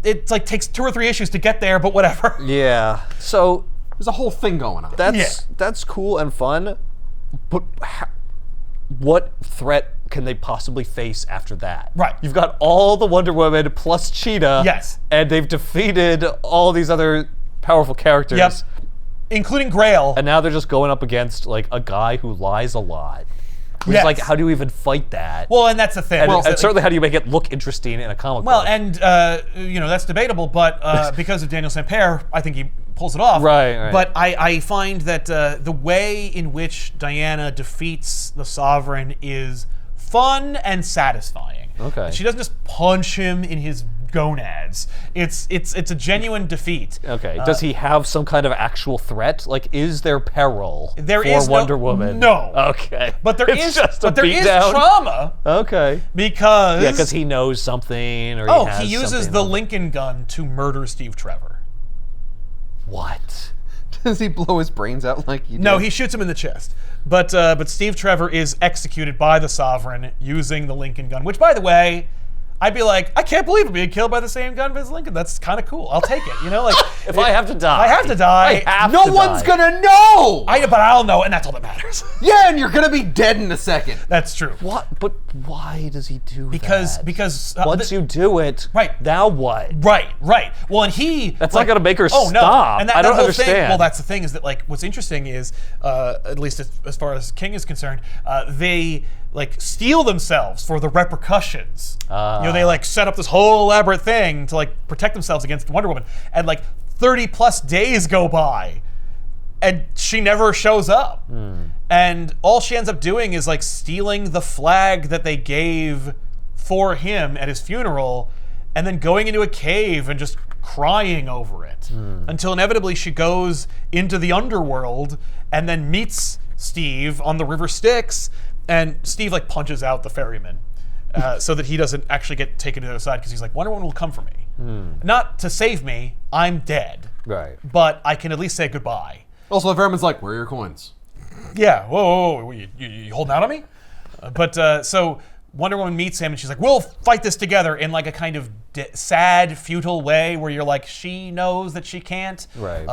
It like takes 2 or 3 issues to get there, but whatever. Yeah. So There's a whole thing going on. that's cool and fun, but what threat can they possibly face after that? Right. You've got all the Wonder Woman plus Cheetah. Yes. And they've defeated all these other powerful characters. Yep. Including Grail. And now they're just going up against like a guy who lies a lot. Which Yes. is like, how do you even fight that? Well, and that's the thing. And certainly, how do you make it look interesting in a comic Well, book? and that's debatable, but because of Daniel St. Pierre, I think he pulls it off. Right. But I find that the way in which Diana defeats the Sovereign is fun and satisfying. Okay. She doesn't just punch him in his gonads. It's a genuine defeat. Okay. Does he have some kind of actual threat? Like, is there peril for Wonder Woman? No. Okay. But there It's is just a beatdown? trauma Okay. because Yeah, because he knows something, or he uses something. the Lincoln gun to murder Steve Trevor. What? Does he blow his brains out like you do? No, he shoots him in the chest. But Steve Trevor is executed by the Sovereign using the Lincoln gun, which, by the way, I'd be like, I can't believe I'm being killed by the same gun as Lincoln. That's kind of cool. I'll take it. You know, like If I have to die. I have to die. I have No to one's die. gonna know! But I'll know, and that's all that matters. Yeah, and you're gonna be dead in a second. That's true. What? But why does he do Because that? Once you do it, Right. now what? Right. Well, and That's not gonna make her no. stop. And I don't whole understand. Thing, well, that's the thing is that like what's interesting is, at least as far as King is concerned, they like steel themselves for the repercussions. They like set up this whole elaborate thing to like protect themselves against Wonder Woman, and like 30 plus days go by, and she never shows up. And all she ends up doing is like stealing the flag that they gave for him at his funeral, and then going into a cave and just crying over it until inevitably she goes into the underworld and then meets Steve on the River Styx, and Steve like punches out the ferryman so that he doesn't actually get taken to the other side, because he's like, Wonder Woman will come for me. Not to save me, I'm dead. Right. But I can at least say goodbye. Also, the Vermin's like, where are your coins? Yeah, whoa, you holding out on me? So Wonder Woman meets him, and she's like, we'll fight this together, in like a kind of sad, futile way where you're like, she knows that she can't, Right.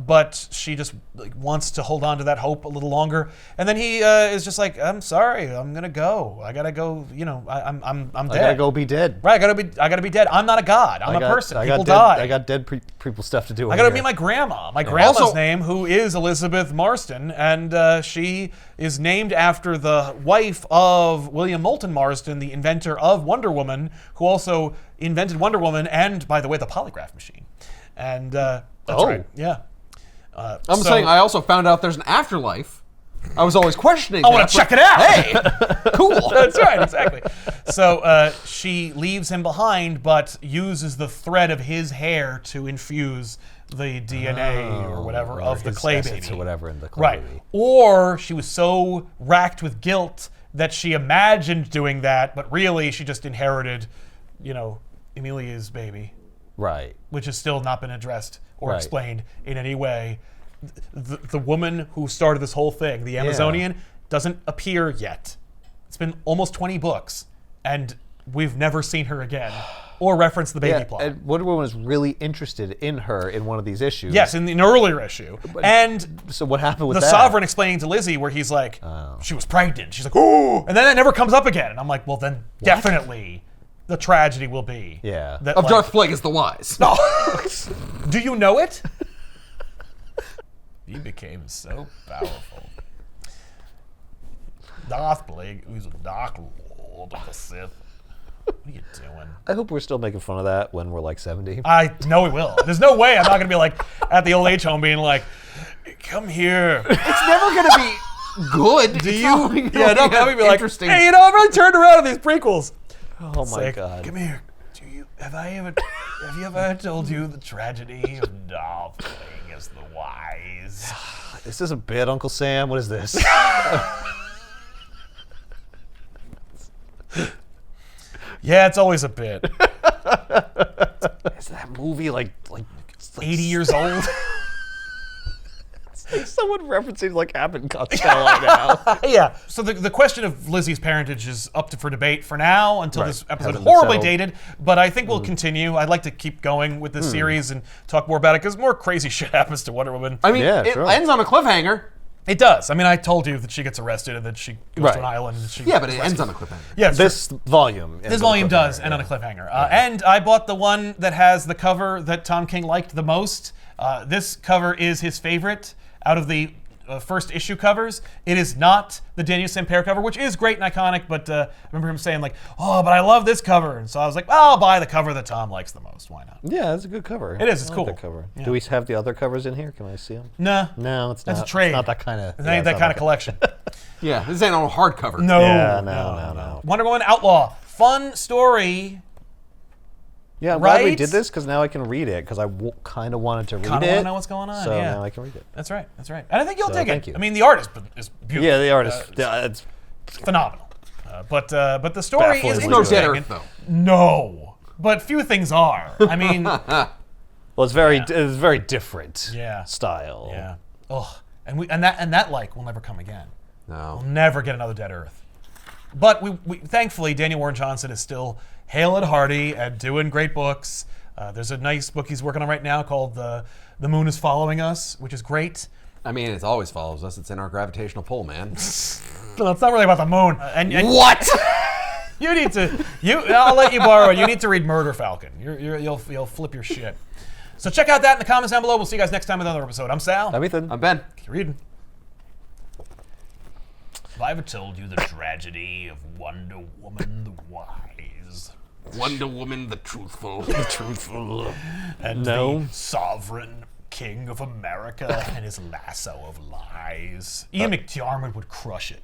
but she just like wants to hold on to that hope a little longer. And then he is just like, I'm sorry, I'm gonna go. I gotta go. I'm dead. I gotta go be dead. Right, I gotta be dead. I'm not a god. I'm a person. People die. I got dead people stuff to do. I gotta meet my grandma. My grandma's Also- name, who is Elizabeth Marston, and she is named after the wife of William Moulton Marston, the inventor of Wonder Woman, who also invented Wonder Woman and, by the way, the polygraph machine. And that's right. Yeah. I'm saying I also found out there's an afterlife. I was always questioning I want to check it out. Hey, cool. That's right, exactly. So she leaves him behind, but uses the thread of his hair to infuse the DNA or whatever of the his clay essence baby. or whatever in the clay Right. baby. Or she was so racked with guilt that she imagined doing that, but really she just inherited, Emilia's baby, Right. which has still not been addressed or Right. explained in any way. The woman who started this whole thing, the Amazonian, doesn't appear yet. It's been almost 20 books, and we've never seen her again or referenced the baby plot. And Wonder Woman was really interested in her in one of these issues. Yes, in an earlier issue. And So what happened with the that? Sovereign explaining to Lizzie where he's like, she was pregnant. She's like, ooh, and then that never comes up again. And I'm like, well, then definitely the tragedy will be. Yeah. That, Of Darth Plagueis the Wise. No. Do you know it? He became so powerful. Darth Plague, who's a Dark Lord of the Sith. What are you doing? I hope we're still making fun of that when we're like 70. I know we will. There's no way I'm not going to be like at the old age home being like, come here. It's never going to be good. Do It's you? not gonna Yeah, no, be I'm be like, interesting. hey, I'm really turned around in these prequels. Oh my Like, God. come here. Have you ever told you the tragedy of Darth Plagueis the Wise? Is this a bit, Uncle Sam? What is this? Yeah, it's always a bit. Is that movie like 80 years old. someone referencing like Abbott and Costello now? Yeah. So the question of Lizzie's parentage is up for debate for now until this episode is Hasn't been horribly settled. dated. But I think we'll continue. I'd like to keep going with this series and talk more about it because more crazy shit happens to Wonder Woman. I mean, Yeah, it sure. ends on a cliffhanger. It does. I mean, I told you that she gets arrested and that she goes Right. to an island. And she Yeah, but it is ends rescued. on a cliffhanger. Yeah, it's This volume. This volume does end on a cliffhanger. And I bought the one that has the cover that Tom King liked the most. This cover is his favorite out of the first issue covers. It is not the Daniel Sampere cover, which is great and iconic, but I remember him saying like, oh, but I love this cover. And so I was like, well, I'll buy the cover that Tom likes the most. Why not? Yeah, it's a good cover. It is, it's I like cool. that cover. Yeah. Do we have the other covers in here? Can I see them? Nah. No, it's not. That's a trade. It's not that kind of. It ain't that kind of collection. Yeah, this ain't on a hardcover. No. Yeah, no. Wonder Woman Outlaw. Fun story. Yeah, I'm glad we Right? did this because now I can read it because I kind of wanted to read Kinda it. wanna know what's going on, So yeah. now I can read it. That's right. That's right. And I think you'll So, dig thank it. you. I mean, the art is beautiful. Yeah, the artist. It's Phenomenal. But the story is Bafflingly No interesting. Dead Earth, though. No, but few things are. I mean, well, it's very different. Yeah. Style. yeah. Ugh. And that will never come again. No. We'll never get another Dead Earth. But we thankfully Daniel Warren Johnson is still hale and hearty and doing great books. There's a nice book he's working on right now called The Moon is Following Us, which is great. I mean, it always follows us. It's in our gravitational pull, man. No, it's not really about the moon. And What? you need to. I'll let you borrow it. You need to read Murder Falcon. You'll flip your shit. So check out that in the comments down below. We'll see you guys next time with another episode. I'm Sal. I'm Ethan. I'm Ben. Keep reading. Have I ever told you the tragedy of Wonder Woman the Wise? Wonder Woman, the truthful. Truthful. And No. the sovereign king of America and his lasso of lies. Ian McDiarmid would crush it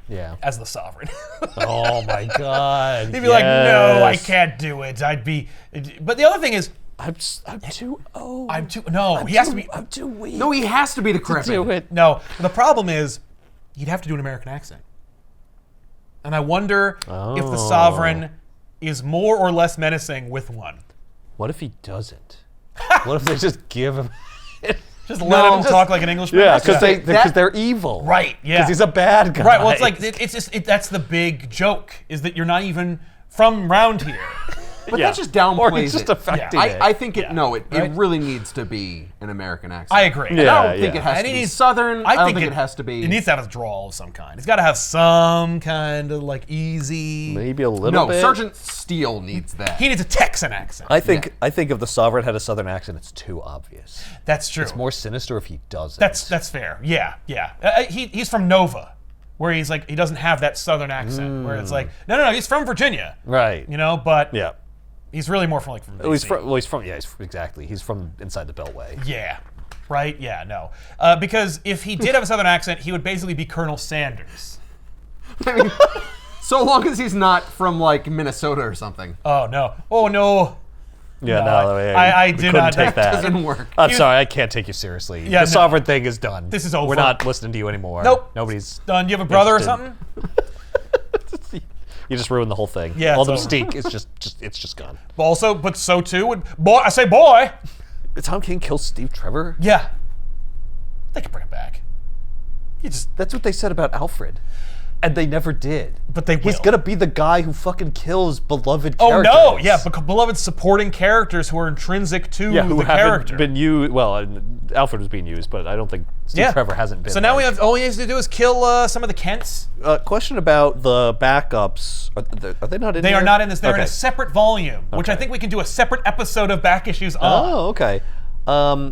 Yeah. as the sovereign. Oh my God. He'd be like, no, I can't do it. But the other thing is, I'm too old. he has to be. I'm too weak. No, he has to be the to decrepit. do it. No, the problem is, he'd have to do an American accent. And I wonder if the sovereign is more or less menacing with one. What if he doesn't? What if they just give him? Just let him talk like an Englishman. Yeah, because that- they're evil. Right, yeah. Because he's a bad guy. Right, well, it's like, that's the big joke, is that you're not even from round here. But Yeah. that just downplays Or he's just it. affecting Yeah. it. I think it. Yeah. No, it Right? really needs to be an American accent. I agree. And I Yeah, don't think yeah. it has And to it be needs- Southern. I don't think it has to It be. needs to have a drawl of some kind. It's got to have some kind of like easy. Maybe a little No, bit. Sergeant Steele needs that. He needs a Texan accent. I think if the sovereign had a southern accent, it's too obvious. That's true. It's more sinister if he doesn't. That's fair. Yeah, yeah. He's from Nova, where he's like he doesn't have that southern accent. Where it's like no, he's from Virginia. right. You know, but Yeah. he's really more from from. Well, DC. he's from exactly. He's from inside the Beltway. Yeah. Right? Yeah, no. Because if he did have a southern accent, he would basically be Colonel Sanders. I mean, so long as he's not from like Minnesota or something. Oh, no. Oh, no. Yeah, No, I do couldn't not- take that. Doesn't work. I'm You- sorry, I can't take you seriously. Yeah, the no. sovereign thing is done. This is over. We're not listening to you anymore. Nope. Nobody's Done. Do you have a brother or interested. something? You just ruined the whole thing. Yeah, all the it's over. mystique is just gone. Also, but so too would boy. I say boy. Tom King kills Steve Trevor. Yeah. They could bring him back. That's what they said about Alfred. And they never did. But they He's will. gonna be the guy who fucking kills beloved Oh characters. no! Yeah, because beloved supporting characters who are intrinsic to Yeah, who the haven't character. been used. Well, Alfred was being used, but I don't think Steve Trevor hasn't been. So now we have all he has to do is kill some of the Kents. Question about the backups. Are they not in They here? are not in this. They're in Okay. a separate volume, which I think we can do a separate episode of back issues on. Oh, okay.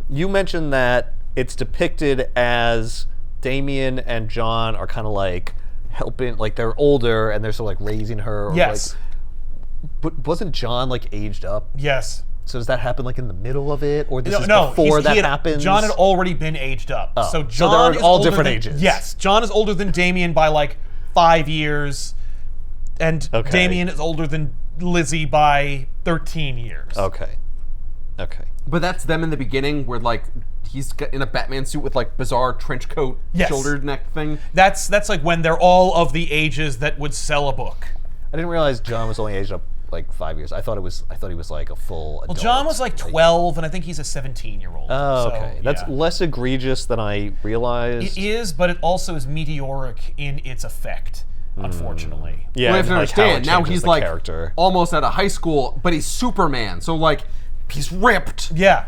You mentioned that it's depicted as Damien and John are kind of like helping, like they're older and they're sort of like raising her. Or Yes. Like, but wasn't John like aged up? Yes. So does that happen like in the middle of it, or this is No, before that happens? John had already been aged up. Oh, So so John they're is all older different than- ages. Yes, John is older than Damien by like 5 years, and Okay. Damien is older than Lizzy by 13 years. Okay. Okay. But that's them in the beginning, where like he's in a Batman suit with like bizarre trench coat, Yes. shoulder neck thing. That's like when they're all of the ages that would sell a book. I didn't realize John was only aged up like 5 years. I thought he was like a full adult. Well, John was like 12, and I think he's a 17-year-old. Oh, so, okay. That's yeah. less egregious than I realized. It is, but it also is meteoric in its effect, unfortunately. Yeah, You have to and, like, how it understand. Now changes he's the like character. almost out of high school, but he's Superman. So like he's ripped. Yeah.